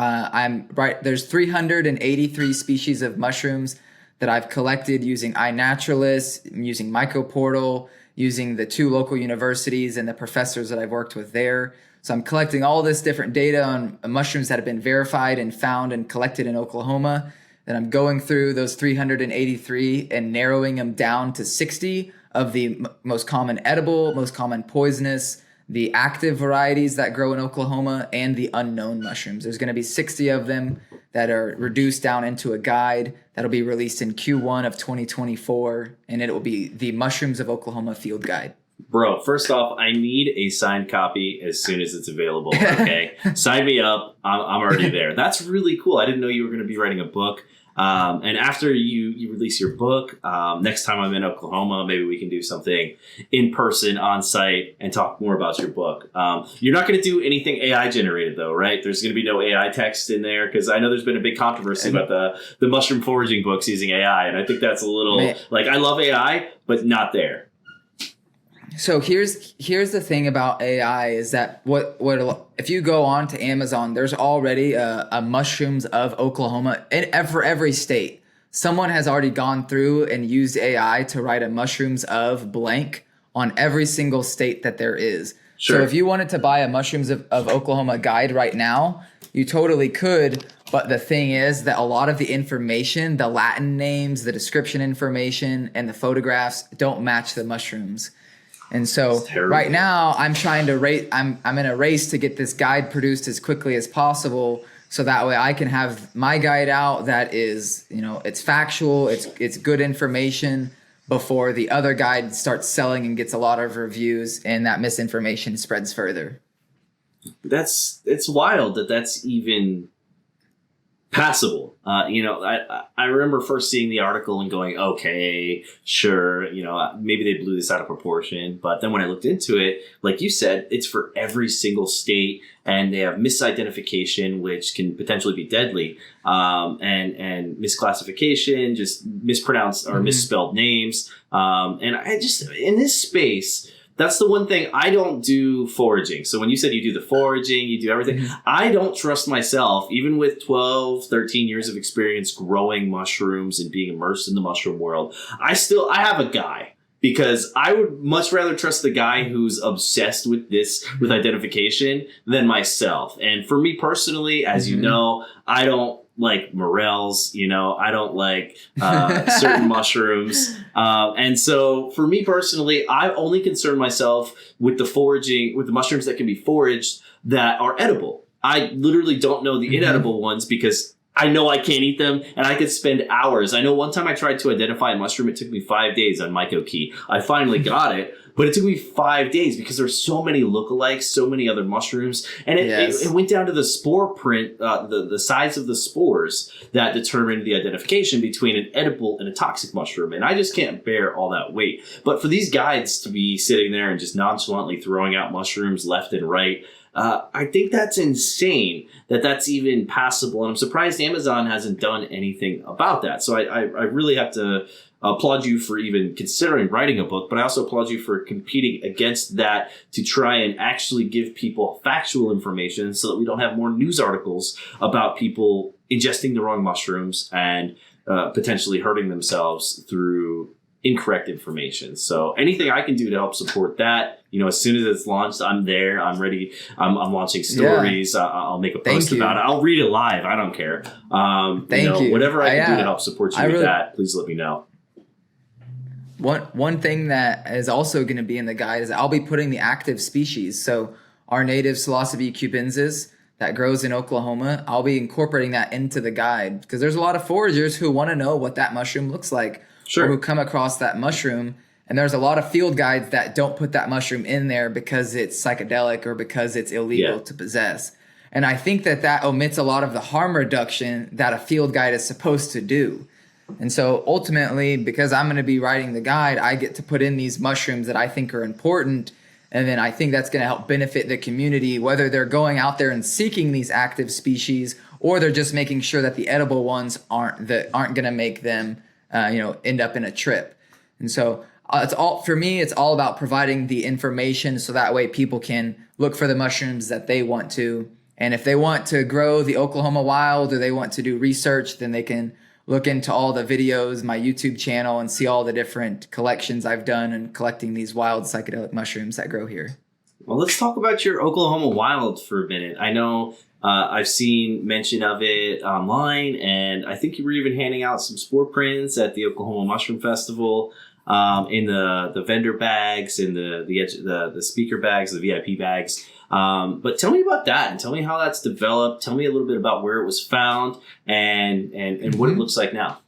There's 383 species of mushrooms that I've collected using iNaturalist, using Mycoportal, using the 2 local universities and the professors that I've worked with there. So I'm collecting all this different data on mushrooms that have been verified and found and collected in Oklahoma. Then I'm going through those 383 and narrowing them down to 60 of the most common edible, most common poisonous, the active varieties that grow in Oklahoma, and the unknown mushrooms. There's going to be 60 of them that are reduced down into a guide that'll be released in Q1 of 2024, and it will be the Mushrooms of Oklahoma Field Guide. Bro, first off, I need a signed copy as soon as it's available, okay? Sign me up. I'm already there. That's really cool. I didn't know you were going to be writing a book. And after you release your book, next time I'm in Oklahoma, maybe we can do something in person, on site, and talk more about your book. You're not going to do anything AI generated, though, right? There's going to be no AI text in there, because I know there's been a big controversy about the mushroom foraging books using AI, and I think that's a little I love AI, but not there. So here's the thing about AI is that what if you go on to Amazon, there's already a Mushrooms of Oklahoma for every state. Someone has already gone through and used AI to write a Mushrooms of blank on every single state that there is. Sure. So if you wanted to buy a Mushrooms of Oklahoma guide right now, you totally could. But the thing is that a lot of the information, the Latin names, the description information, and the photographs don't match the mushrooms. And so right now I'm trying to I'm in a race to get this guide produced as quickly as possible, so that way I can have my guide out that is, it's factual, it's good information, before the other guide starts selling and gets a lot of reviews and that misinformation spreads further. It's wild that's even passable. I remember first seeing the article and going, okay, sure, maybe they blew this out of proportion. But then when I looked into it, like you said, it's for every single state, and they have misidentification, which can potentially be deadly, and misclassification, just mispronounced or misspelled names. And I just, in this space, That's the one thing I don't do foraging. So when you said you do the foraging, you do everything, I don't trust myself, even with 12, 13 years of experience growing mushrooms and being immersed in the mushroom world. I have a guy. Because I would much rather trust the guy who's obsessed with identification than myself. And for me personally, as you know, I don't like morels, I don't like certain mushrooms. And so for me personally, I only concern myself with the mushrooms that can be foraged that are edible. I literally don't know the inedible ones because I know I can't eat them, and I could spend hours. I know one time I tried to identify a mushroom. It took me 5 days on Myco. I finally got it, but it took me 5 days because there's so many lookalikes, so many other mushrooms. And it went down to the spore print, the size of the spores that determined the identification between an edible and a toxic mushroom. And I just can't bear all that weight. But for these guides to be sitting there and just nonchalantly throwing out mushrooms left and right, I think that's insane that's even passable. And I'm surprised Amazon hasn't done anything about that. So I really have to applaud you for even considering writing a book, but I also applaud you for competing against that to try and actually give people factual information so that we don't have more news articles about people ingesting the wrong mushrooms and potentially hurting themselves through incorrect information. So anything I can do to help support that, as soon as it's launched, I'm there. I'm ready. I'm launching stories. I'll make a post about it. I'll read it live. I don't care. Thank you. Whatever I can do to help support you with that, please let me know. One thing that is also going to be in the guide is I'll be putting the active species. So our native Psilocybe cubensis that grows in Oklahoma, I'll be incorporating that into the guide because there's a lot of foragers who want to know what that mushroom looks like. Or who come across that mushroom. And there's a lot of field guides that don't put that mushroom in there because it's psychedelic or because it's illegal to possess. And I think that omits a lot of the harm reduction that a field guide is supposed to do. And so ultimately, because I'm going to be writing the guide, I get to put in these mushrooms that I think are important. And then I think that's going to help benefit the community, whether they're going out there and seeking these active species or they're just making sure that the edible ones aren't going to make them end up in a trip. And so it's all about providing the information so that way people can look for the mushrooms that they want to. And if they want to grow the Oklahoma wild or they want to do research, then they can look into all the videos, my YouTube channel, and see all the different collections I've done in collecting these wild psychedelic mushrooms that grow here. Well, let's talk about your Oklahoma wild for a minute. I know I've seen mention of it online, and I think you were even handing out some spore prints at the Oklahoma Mushroom Festival in the vendor bags, in the speaker bags, the VIP bags. But tell me about that, and tell me how that's developed. Tell me a little bit about where it was found and what it looks like now.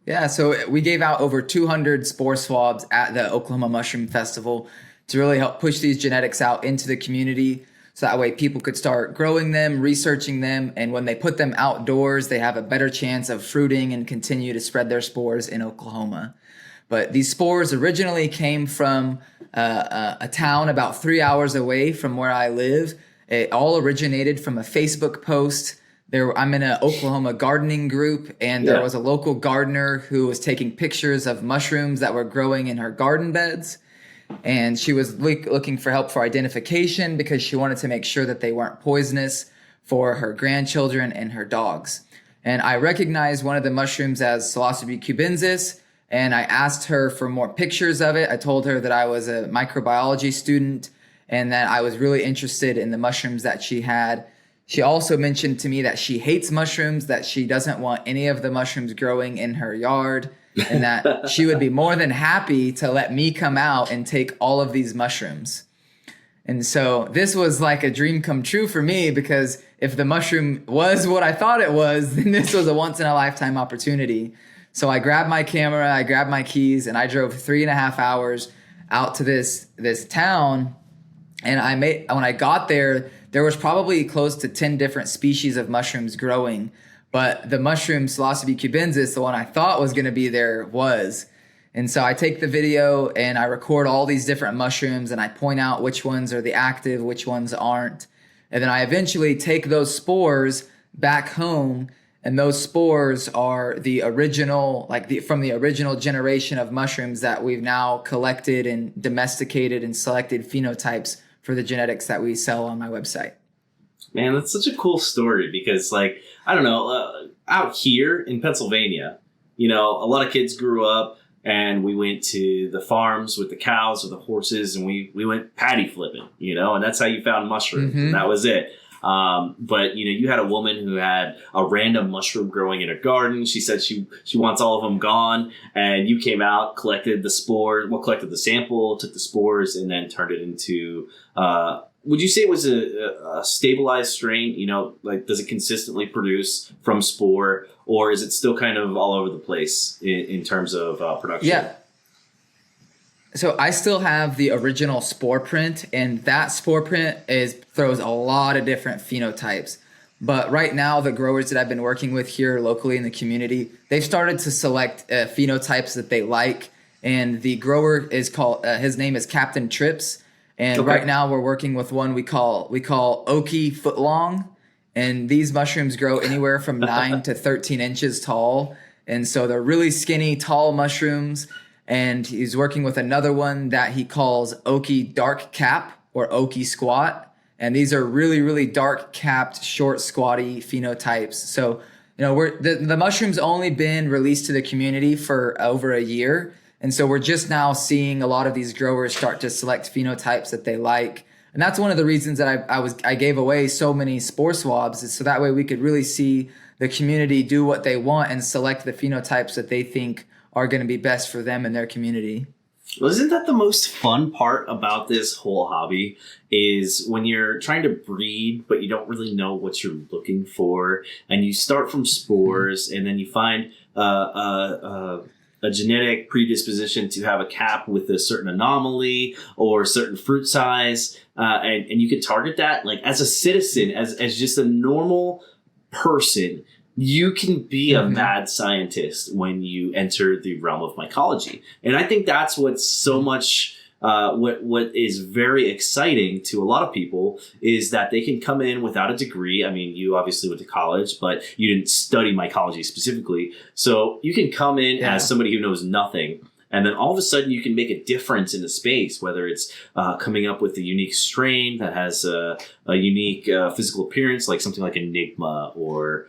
Yeah, so we gave out over 200 spore swabs at the Oklahoma Mushroom Festival to really help push these genetics out into the community. So that way people could start growing them, researching them, and when they put them outdoors, they have a better chance of fruiting and continue to spread their spores in Oklahoma. But these spores originally came from a town about 3 hours away from where I live. It all originated from a Facebook post. I'm in an Oklahoma gardening group, and there was a local gardener who was taking pictures of mushrooms that were growing in her garden beds. And she was looking for help for identification because she wanted to make sure that they weren't poisonous for her grandchildren and her dogs. And I recognized one of the mushrooms as Psilocybe cubensis, and I asked her for more pictures of it. I told her that I was a microbiology student and that I was really interested in the mushrooms that she had. She also mentioned to me that she hates mushrooms, that she doesn't want any of the mushrooms growing in her yard, and that she would be more than happy to let me come out and take all of these mushrooms. And so this was like a dream come true for me, because if the mushroom was what I thought it was, then this was a once in a lifetime opportunity. So I grabbed my camera, I grabbed my keys, and I drove 3.5 hours out to this town. And when I got there, there was probably close to 10 different species of mushrooms growing. But the mushroom Psilocybe cubensis, the one I thought was going to be there, was. And so I take the video and I record all these different mushrooms and I point out which ones are the active, which ones aren't. And then I eventually take those spores back home And those spores are the original, from the original generation of mushrooms that we've now collected and domesticated and selected phenotypes for the genetics that we sell on my website. Man, that's such a cool story because, like, I don't know, out here in Pennsylvania, you know, a lot of kids grew up and we went to the farms with the cows or the horses and we went paddy flipping, you know, and that's how you found mushrooms. Mm-hmm. And that was it. But, you know, you had a woman who had a random mushroom growing in her garden. She said she wants all of them gone. And you came out, collected the sample, took the spores, and then turned it into, would you say it was a stabilized strain? You know, like, does it consistently produce from spore, or is it still kind of all over the place in terms of production? Yeah. So I still have the original spore print, and that spore print throws a lot of different phenotypes. But right now, the growers that I've been working with here locally in the community, they've started to select phenotypes that they like. And the grower is called, his name is Captain Trips. And Okay. Right now we're working with one we call Okie Footlong. And these mushrooms grow anywhere from 9 to 13 inches tall. And so they're really skinny, tall mushrooms. And he's working with another one that he calls Okie Dark Cap or Okie Squat. And these are really, really dark capped, short, squatty phenotypes. So, you know, the mushroom's only been released to the community for over a year. And so we're just now seeing a lot of these growers start to select phenotypes that they like. And that's one of the reasons that I gave away so many spore swabs, is so that way we could really see the community do what they want and select the phenotypes that they think are going to be best for them and their community. Well, isn't that the most fun part about this whole hobby, is when you're trying to breed, but you don't really know what you're looking for, and you start from spores, and then you find a genetic predisposition to have a cap with a certain anomaly or a certain fruit size, and you can target that. Like, as a citizen, as just a normal person, you can be a mad scientist when you enter the realm of mycology. And I think that's what's so much, what is very exciting to a lot of people, is that they can come in without a degree. I mean, you obviously went to college, but you didn't study mycology specifically. So you can come in as somebody who knows nothing. And then all of a sudden you can make a difference in the space, whether it's coming up with a unique strain that has a unique physical appearance, like something like Enigma, or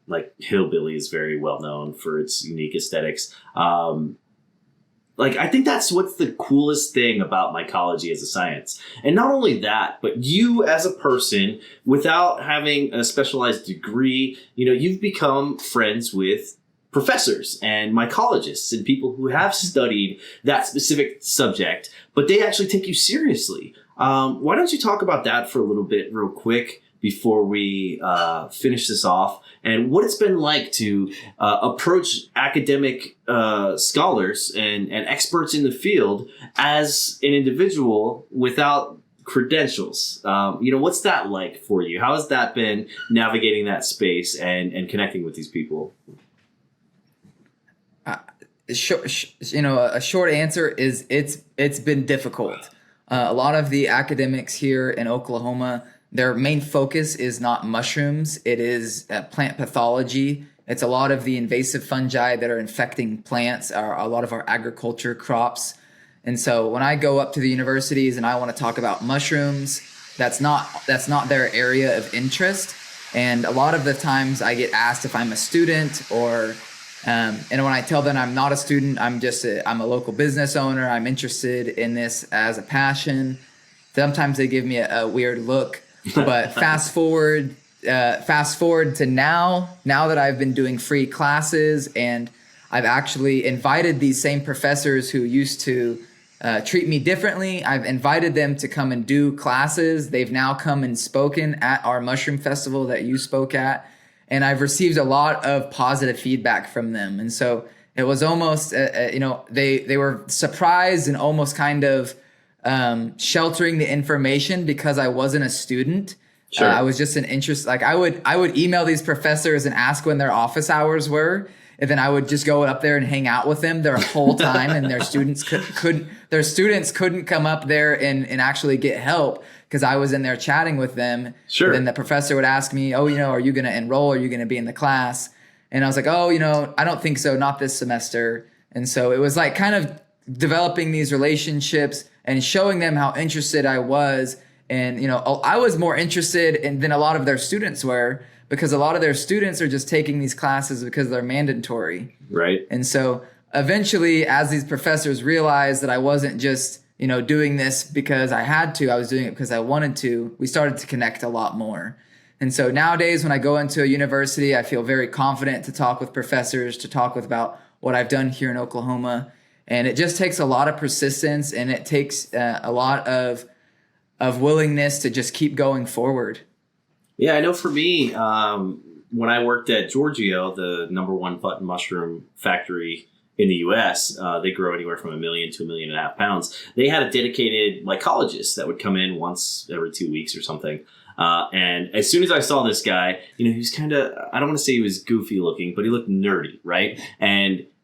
like Hillbilly is very well known for its unique aesthetics. I think that's what's the coolest thing about mycology as a science. And not only that, but you as a person, without having a specialized degree, you know, you've become friends with professors and mycologists and people who have studied that specific subject, but they actually take you seriously. Why don't you talk about that for a little bit real quick before we finish this off, and what it's been like to approach academic scholars and experts in the field as an individual without credentials. What's that like for you? How has that been, navigating that space and connecting with these people? A short answer is it's been difficult. A lot of the academics here in Oklahoma, their main focus is not mushrooms. It is plant pathology. It's a lot of the invasive fungi that are infecting plants, are a lot of our agriculture crops. And so when I go up to the universities and I want to talk about mushrooms, that's not their area of interest. And a lot of the times I get asked if I'm a student, or and when I tell them I'm not a student, I'm a local business owner. I'm interested in this as a passion. Sometimes they give me a weird look. But fast forward to now that I've been doing free classes, and I've actually invited these same professors who used to treat me differently. I've invited them to come and do classes. They've now come and spoken at our mushroom festival that you spoke at, and I've received a lot of positive feedback from them. And so it was almost, they were surprised and almost kind of sheltering the information because I wasn't a student. Sure. I was just an interest. Like I would email these professors and ask when their office hours were, And then I would just go up there and hang out with them their whole time, and their students couldn't come up there and actually get help because I was in there chatting with them. Sure. And then the professor would ask me, oh, are you going to enroll? Are you going to be in the class? And I was like, oh, I don't think so. Not this semester. And so it was like kind of developing these relationships and showing them how interested I was. And, I was more interested than a lot of their students were, because a lot of their students are just taking these classes because they're mandatory. Right. And so eventually, as these professors realized that I wasn't just, doing this because I had to, I was doing it because I wanted to, we started to connect a lot more. And so nowadays, when I go into a university, I feel very confident to talk with professors, to talk about what I've done here in Oklahoma. And it just takes a lot of persistence, and it takes a lot of willingness to just keep going forward. Yeah, I know for me, when I worked at Giorgio, the #1 button mushroom factory in the U.S., they grow anywhere from 1 million to 1.5 million pounds. They had a dedicated mycologist that would come in once every 2 weeks or something. And as soon as I saw this guy, he was kind of, I don't want to say he was goofy looking, but he looked nerdy, right?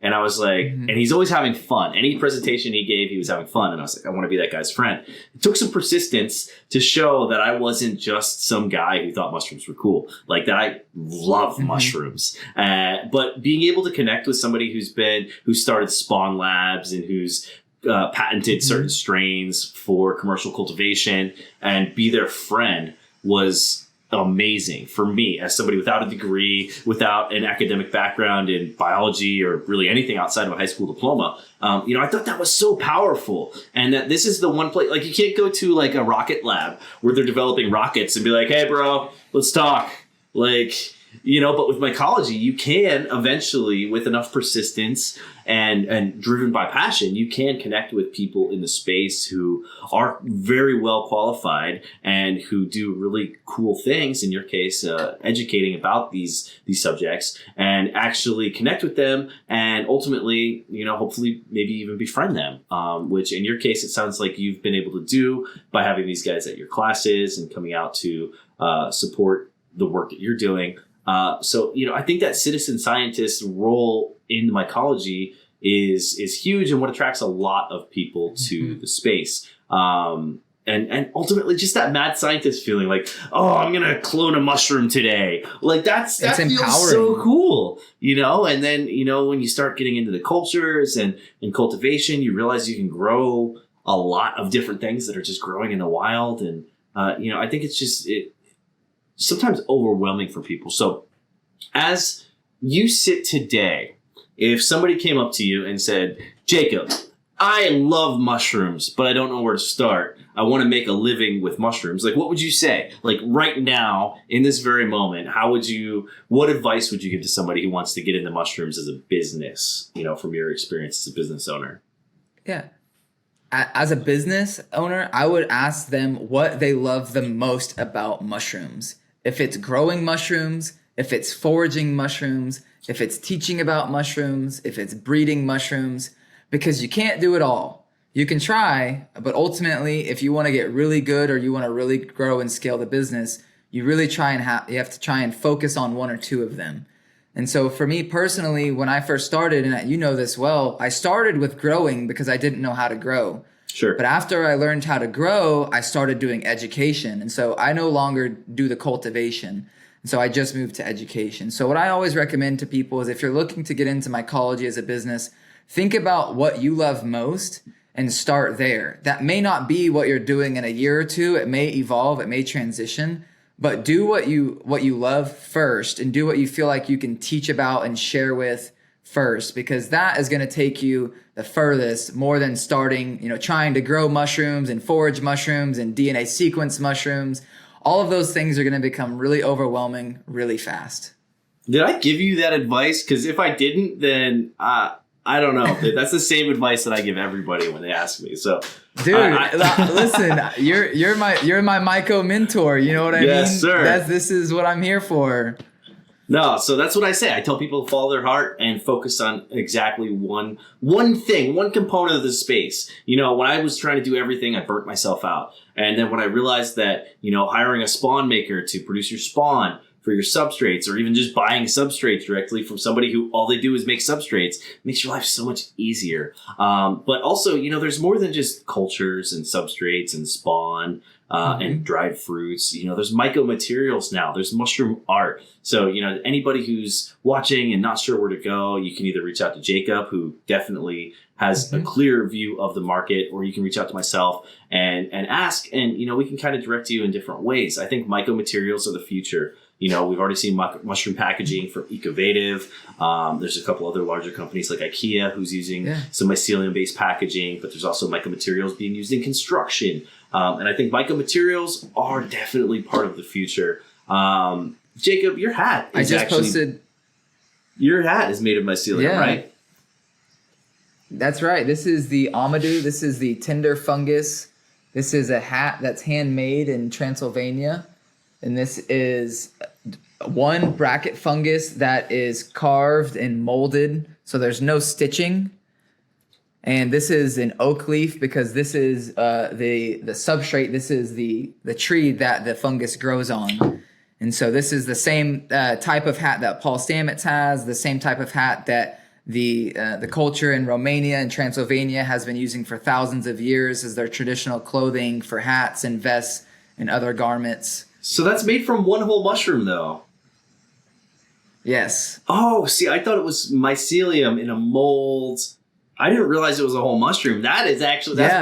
And I was like, and he's always having fun. Any presentation he gave, he was having fun. And I was like, I want to be that guy's friend. It took some persistence to show that I wasn't just some guy who thought mushrooms were cool, like that I love mushrooms. But being able to connect with somebody who started Spawn Labs and who's patented certain strains for commercial cultivation and be their friend was amazing for me as somebody without a degree, without an academic background in biology or really anything outside of a high school diploma. I thought that was so powerful, and that this is the one place, like, you can't go to like a rocket lab where they're developing rockets and be like, hey bro, let's talk. Like, but with mycology, you can eventually, with enough persistence and driven by passion, you can connect with people in the space who are very well qualified and who do really cool things. In your case, educating about these subjects, and actually connect with them, and ultimately, hopefully maybe even befriend them. Which in your case, it sounds like you've been able to do by having these guys at your classes and coming out to support the work that you're doing. So I think that citizen scientist role in mycology is huge, and what attracts a lot of people to the space. And ultimately just that mad scientist feeling like, oh, I'm going to clone a mushroom today. Like that feels empowering. So cool, and then, when you start getting into the cultures and cultivation, you realize you can grow a lot of different things that are just growing in the wild. And, I think it's just, sometimes overwhelming for people. So as you sit today, if somebody came up to you and said, Jacob, I love mushrooms, but I don't know where to start. I want to make a living with mushrooms. Like, what would you say? Like right now, in this very moment, what advice would you give to somebody who wants to get into mushrooms as a business, from your experience as a business owner? Yeah. As a business owner, I would ask them what they love the most about mushrooms. If it's growing mushrooms, if it's foraging mushrooms, if it's teaching about mushrooms, if it's breeding mushrooms, because you can't do it all. You can try, but ultimately, if you want to get really good or you want to really grow and scale the business, you really you have to try and focus on one or two of them. And so for me personally, when I first started, and you know this well, I started with growing because I didn't know how to grow. Sure. But after I learned how to grow, I started doing education. And so I no longer do the cultivation. And so I just moved to education. So what I always recommend to people is if you're looking to get into mycology as a business, think about what you love most and start there. That may not be what you're doing in a year or two. It may evolve. It may transition. But do what you love first, and do what you feel like you can teach about and share with first, because that is going to take you the furthest, more than starting, trying to grow mushrooms and forage mushrooms and DNA sequence mushrooms. All of those things are going to become really overwhelming really fast. Did I give you that advice? Because if I didn't, then I don't know. That's the same advice that I give everybody when they ask me. So, dude, listen, you're my Myco mentor. You know what I mean? Yes, sir. This is what I'm here for. No, so that's what I say. I tell people to follow their heart and focus on exactly one thing, one component of the space. When I was trying to do everything, I burnt myself out. And then when I realized that, hiring a spawn maker to produce your spawn for your substrates, or even just buying substrates directly from somebody who all they do is make substrates, makes your life so much easier. But also, there's more than just cultures and substrates and spawn and dried fruits. There's myco materials now. There's mushroom art. So, anybody who's watching and not sure where to go, you can either reach out to Jacob, who definitely has a clear view of the market, or you can reach out to myself and ask, and, we can kind of direct you in different ways. I think myco materials are the future. We've already seen mushroom packaging from Ecovative. There's a couple other larger companies like IKEA who's using some mycelium-based packaging, but there's also myco materials being used in construction. And I think myco materials are definitely part of the future. Jacob, your hat is your hat is made of mycelium, right? That's right. This is the Amadou. This is the tender fungus. This is a hat that's handmade in Transylvania. And this is one bracket fungus that is carved and molded, so there's no stitching. And this is an oak leaf because this is the substrate. This is the tree that the fungus grows on. And so this is the same type of hat that Paul Stamets has, the same type of hat that the culture in Romania and Transylvania has been using for thousands of years as their traditional clothing for hats and vests and other garments. So that's made from one whole mushroom, though. Yes. Oh, see, I thought it was mycelium in a mold. I didn't realize it was a whole mushroom. That's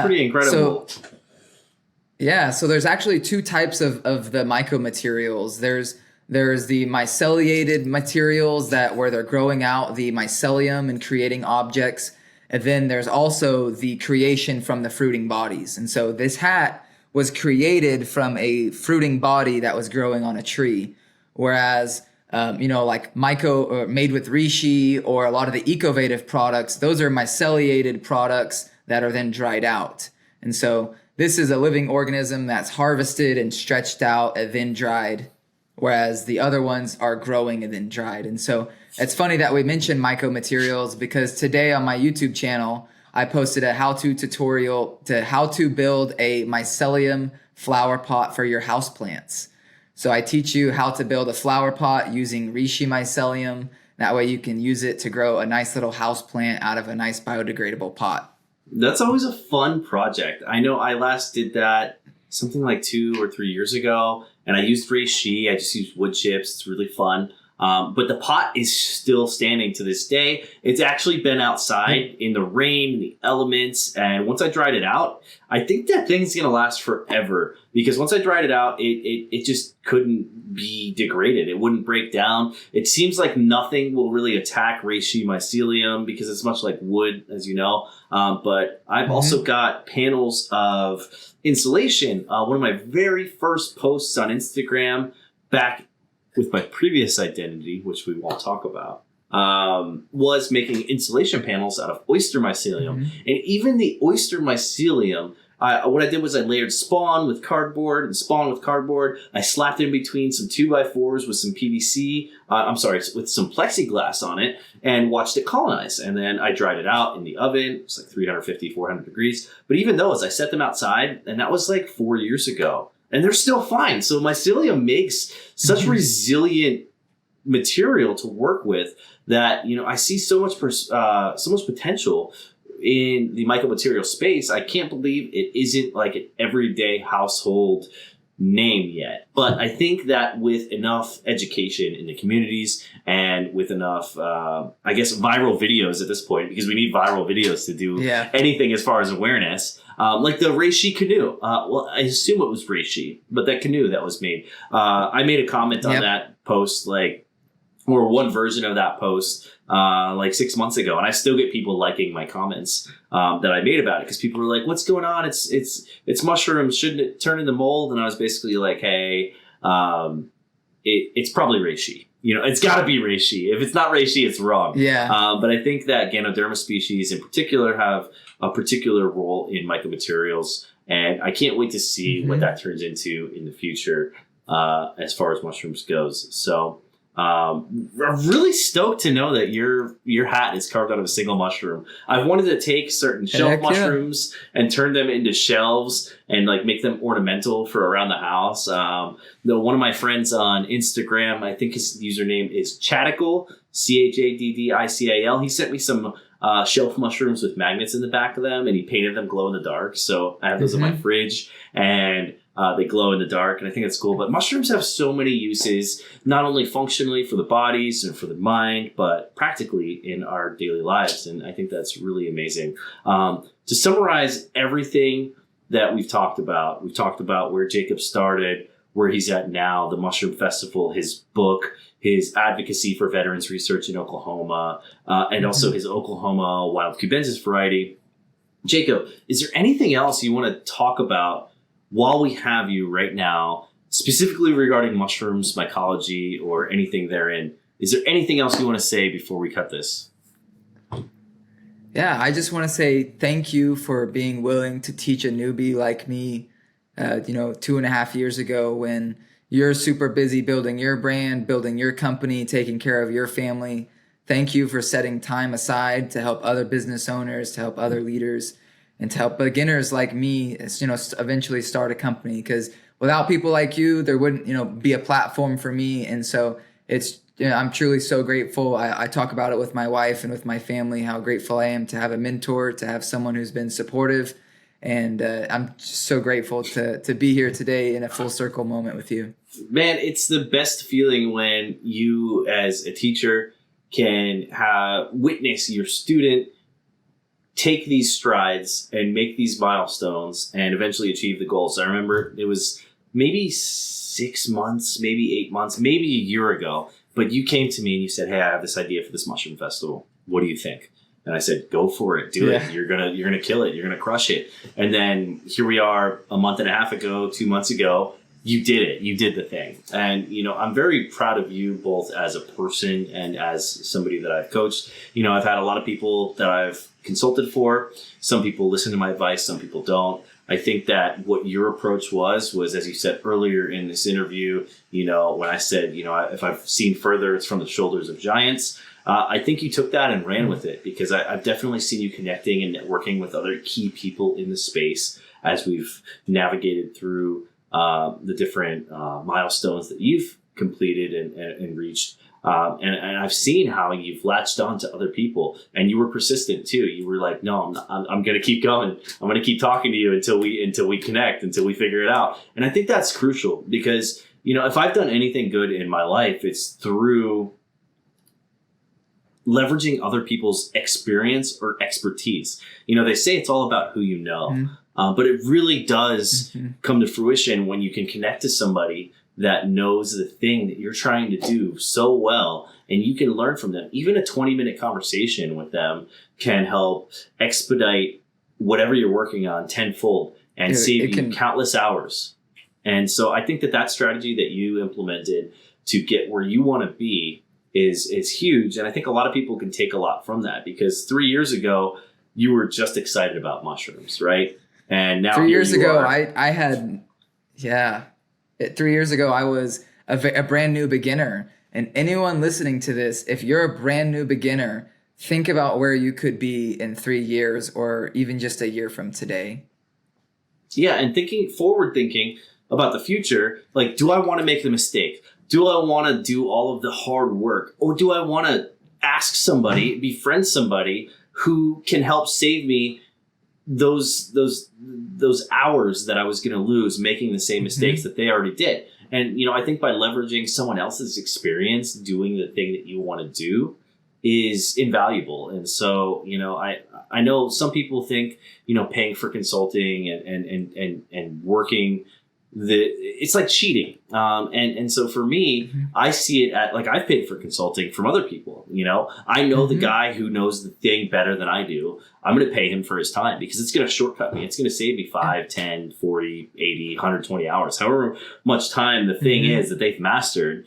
pretty incredible. So there's actually two types of the myco materials. There's the myceliated materials where they're growing out the mycelium and creating objects. And then there's also the creation from the fruiting bodies. And so this hat was created from a fruiting body that was growing on a tree. Whereas, like myco or made with reishi or a lot of the Ecovative products, those are myceliated products that are then dried out. And so this is a living organism that's harvested and stretched out and then dried, whereas the other ones are growing and then dried. And so it's funny that we mentioned myco materials because today on my YouTube channel, I posted a how-to tutorial to how to build a mycelium flower pot for your houseplants. So I teach you how to build a flower pot using reishi mycelium. That way you can use it to grow a nice little house plant out of a nice biodegradable pot. That's always a fun project. I know I last did that something like 2 or 3 years ago, and I used reishi. I just used wood chips. It's really fun. But the pot is still standing to this day. It's actually been outside in the rain, in the elements. And once I dried it out, I think that thing's going to last forever. Because once I dried it out, it just couldn't be degraded. It wouldn't break down. It seems like nothing will really attack reishi mycelium because it's much like wood, as you know. But I've also got panels of insulation. One of my very first posts on Instagram back with my previous identity, which we won't talk about, was making insulation panels out of oyster mycelium. And even the oyster mycelium, what I did was I layered spawn with cardboard and spawn with cardboard. I slapped in between some 2x4s with some PVC, with some plexiglass on it, and watched it colonize. And then I dried it out in the oven. It's like 350, 400 degrees. But even those, I set them outside, and that was like 4 years ago. And they're still fine. So mycelium makes such resilient material to work with that, I see so much potential in the myco material space. I can't believe it isn't like an everyday household name yet. But I think that with enough education in the communities and with enough, viral videos at this point, because we need viral videos to do anything as far as awareness, like the reishi canoe. Well, I assume it was reishi, but that canoe that was made. I made a comment on that post, or one version of that post, 6 months ago, and I still get people liking my comments that I made about it because people were like, "What's going on? It's mushrooms. Shouldn't it turn into mold?" And I was basically like, "Hey, it's probably reishi. It's got to be reishi. If it's not reishi, it's wrong." But I think that Ganoderma species in particular have a particular role in myco materials, and I can't wait to see what that turns into in the future as far as mushrooms goes. So I'm really stoked to know that your hat is carved out of a single mushroom. I've wanted to take certain shelf mushrooms and turn them into shelves and like make them ornamental for around the house. One of my friends on Instagram, I think his username is Chadical, Chadddical. He sent me some shelf mushrooms with magnets in the back of them, and he painted them glow in the dark. So I have those in my fridge, and they glow in the dark, and I think it's cool. But mushrooms have so many uses, not only functionally for the bodies and for the mind, but practically in our daily lives. And I think that's really amazing. To summarize everything that we've talked about where Jacob started, where he's at now, the Mushroom Festival, his book, his advocacy for veterans research in Oklahoma, and also his Oklahoma wild cubensis variety. Jacob, is there anything else you want to talk about while we have you right now, specifically regarding mushrooms, mycology, or anything therein? Is there anything else you want to say before we cut this? Yeah, I just want to say thank you for being willing to teach a newbie like me, 2.5 years ago, when you're super busy building your brand, building your company, taking care of your family. Thank you for setting time aside to help other business owners, to help other leaders, and to help beginners like me, eventually start a company. Because without people like you, there wouldn't, be a platform for me. And so I'm truly so grateful. I talk about it with my wife and with my family, how grateful I am to have a mentor, to have someone who's been supportive. And I'm just so grateful to be here today in a full circle moment with you. Man, it's the best feeling when you, as a teacher, can witness your student take these strides and make these milestones and eventually achieve the goals. I remember it was maybe 6 months, maybe 8 months, maybe a year ago, but you came to me and you said, "Hey, I have this idea for this mushroom festival. What do you think?" And I said, "Go for it. Do it. You're gonna kill it. You're gonna crush it." And then here we are a month and a half ago, 2 months ago. You did it. You did the thing. And, I'm very proud of you both as a person and as somebody that I've coached. I've had a lot of people that I've consulted for. Some people listen to my advice. Some people don't. I think that what your approach was, as you said earlier in this interview, when I said, if I've seen further, it's from the shoulders of giants. I think you took that and ran with it, because I've definitely seen you connecting and networking with other key people in the space as we've navigated through the different milestones that you've completed and reached. And I've seen how you've latched on to other people, and you were persistent too. You were like, "No, I'm going to keep going. I'm going to keep talking to you until we connect, until we figure it out." And I think that's crucial, because, if I've done anything good in my life, it's through leveraging other people's experience or expertise. They say it's all about who you know. But it really does come to fruition when you can connect to somebody that knows the thing that you're trying to do so well, and you can learn from them. Even a 20-minute conversation with them can help expedite whatever you're working on tenfold and save you countless hours. And so I think that strategy that you implemented to get where you want to be is huge. And I think a lot of people can take a lot from that, because 3 years ago, you were just excited about mushrooms, right? And now 3 years ago, I had 3 years ago, I was a brand new beginner. And anyone listening to this, if you're a brand new beginner, think about where you could be in 3 years, or even just a year from today. Yeah, and forward thinking about the future, like, do I want to make the mistake? Do I want to do all of the hard work? Or do I want to ask somebody, befriend somebody who can help save me those hours that I was going to lose making the same mistakes that they already did? And, I think by leveraging someone else's experience doing the thing that you want to do is invaluable. And so, I know some people think, paying for consulting and working, it's like cheating. And so for me, I see it at, like, I've paid for consulting from other people. I know the guy who knows the thing better than I do. I'm going to pay him for his time, because it's going to shortcut me. It's going to save me 5, 10, 40, 80, 120 hours, however much time the thing is that they've mastered.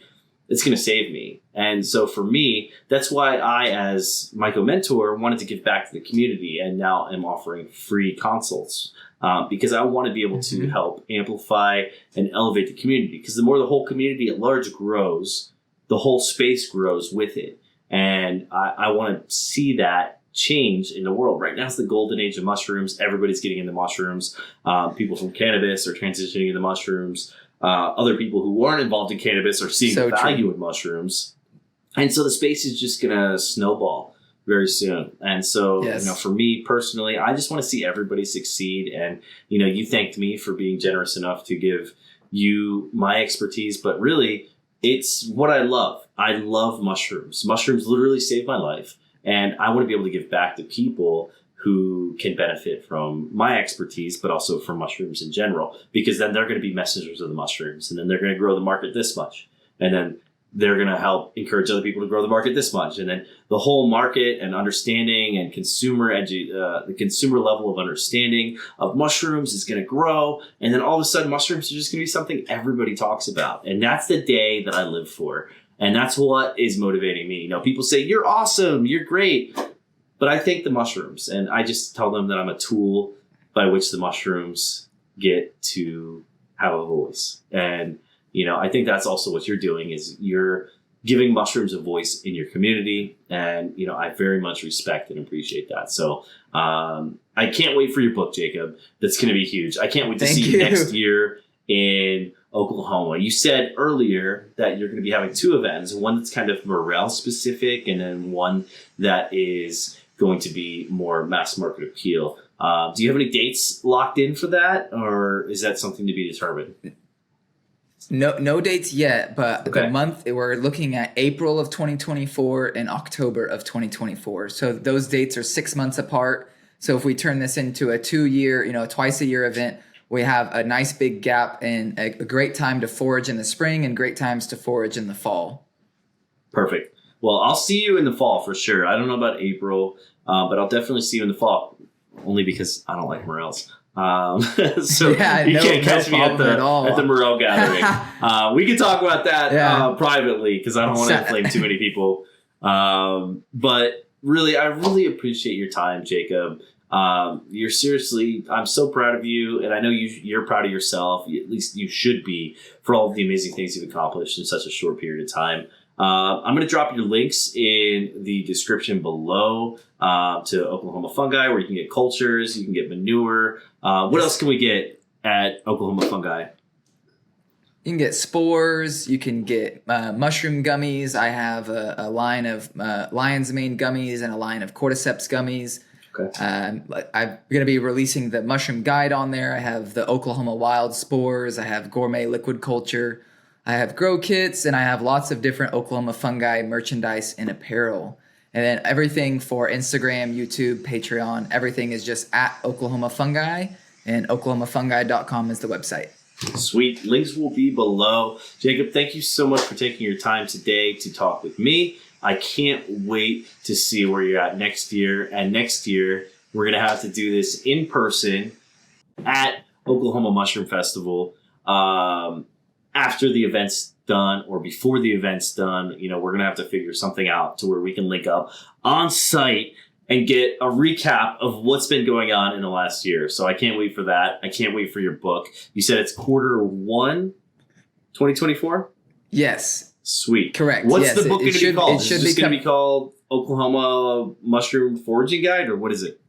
It's going to save me. And so for me, that's why I, as Myco Mentor, wanted to give back to the community, and now am offering free consults. Because I want to be able to help amplify and elevate the community. Because the more the whole community at large grows, the whole space grows with it. And I want to see that change in the world. Right now it's the golden age of mushrooms. Everybody's getting into mushrooms. People from cannabis are transitioning into mushrooms. Other people who aren't involved in cannabis are seeing the value in mushrooms. And so the space is just going to snowball very soon. And so, for me personally, I just want to see everybody succeed. And, you thanked me for being generous enough to give you my expertise, but really it's what I love. I love mushrooms. Mushrooms literally saved my life. And I want to be able to give back to people who can benefit from my expertise, but also from mushrooms in general, because then they're going to be messengers of the mushrooms, and then they're going to grow the market this much. And then they're going to help encourage other people to grow the market this much. And then the whole market and understanding and the consumer level of understanding of mushrooms is going to grow. And then all of a sudden mushrooms are just going to be something everybody talks about. And that's the day that I live for. And that's what is motivating me. People say, you're awesome, you're great. But I thank the mushrooms, and I just tell them that I'm a tool by which the mushrooms get to have a voice. And, I think that's also what you're doing, is you're giving mushrooms a voice in your community. And, I very much respect and appreciate that. So I can't wait for your book, Jacob. That's going to be huge. I can't wait to see you next year in Oklahoma. You said earlier that you're going to be having 2 events, one that's kind of morel specific, and then one that is going to be more mass market appeal. Do you have any dates locked in for that, or is that something to be determined? No dates yet, but Okay. the month we're looking at April of 2024 and October of 2024. So those dates are 6 months apart. So if we turn this into a 2-year, twice a year event, we have a nice big gap and a great time to forage in the spring and great times to forage in the fall. Perfect. Well, I'll see you in the fall for sure. I don't know about April, but I'll definitely see you in the fall, only because I don't like morels. So you can't catch me at the morel gathering. We can talk about that privately, because I don't want to inflame too many people. But really, I really appreciate your time, Jacob. You're seriously, I'm so proud of you, and I know you're proud of yourself. At least you should be, for all of the amazing things you've accomplished in such a short period of time. I'm going to drop your links in the description below to Oklahoma Fungi, where you can get cultures, you can get manure. What else can we get at Oklahoma Fungi? You can get spores. You can get mushroom gummies. I have a line of lion's mane gummies and a line of cordyceps gummies. Okay. I'm going to be releasing the mushroom guide on there. I have the Oklahoma wild spores. I have gourmet liquid culture. I have grow kits, and I have lots of different Oklahoma Fungi merchandise and apparel. And then everything for Instagram, YouTube, Patreon, everything is just at Oklahoma Fungi, and oklahomafungi.com is the website. Sweet. Links will be below. Jacob, thank you so much for taking your time today to talk with me. I can't wait to see where you're at next year. And next year, we're going to have to do this in person at Oklahoma Mushroom Festival. After the event's done or before the event's done, we're going to have to figure something out to where we can link up on site and get a recap of what's been going on in the last year. So I can't wait for that. I can't wait for your book. You said it's Q1, 2024? Yes. Sweet. Correct. What's the book going to be called? It should be going to be called Oklahoma Mushroom Foraging Guide, or what is it?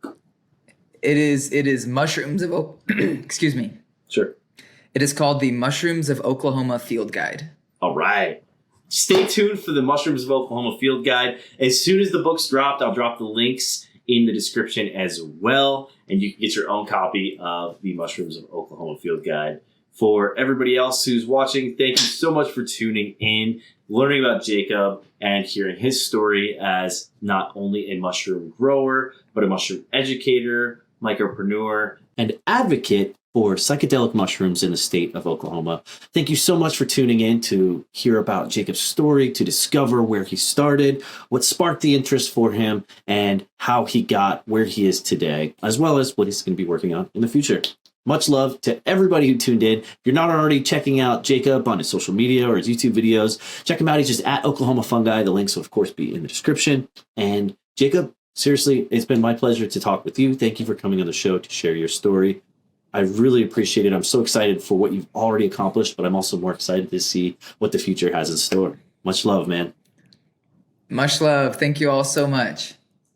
It is Mushrooms of excuse me. Sure. It is called the Mushrooms of Oklahoma Field Guide. All right. Stay tuned for the Mushrooms of Oklahoma Field Guide. As soon as the book's dropped, I'll drop the links in the description as well, and you can get your own copy of the Mushrooms of Oklahoma Field Guide. For everybody else who's watching, thank you so much for tuning in, learning about Jacob, and hearing his story as not only a mushroom grower, but a mushroom educator, mycopreneur, and advocate for psychedelic mushrooms in the state of Oklahoma. Thank you so much for tuning in to hear about Jacob's story, to discover where he started, what sparked the interest for him, and how he got where he is today, as well as what he's going to be working on in the future. Much love to everybody who tuned in. If you're not already checking out Jacob on his social media or his YouTube videos, check him out. He's just at Oklahoma Fungi. The links will, of course, be in the description. And Jacob, seriously, it's been my pleasure to talk with you. Thank you for coming on the show to share your story. I really appreciate it. I'm so excited for what you've already accomplished, but I'm also more excited to see what the future has in store. Much love, man. Much love. Thank you all so much.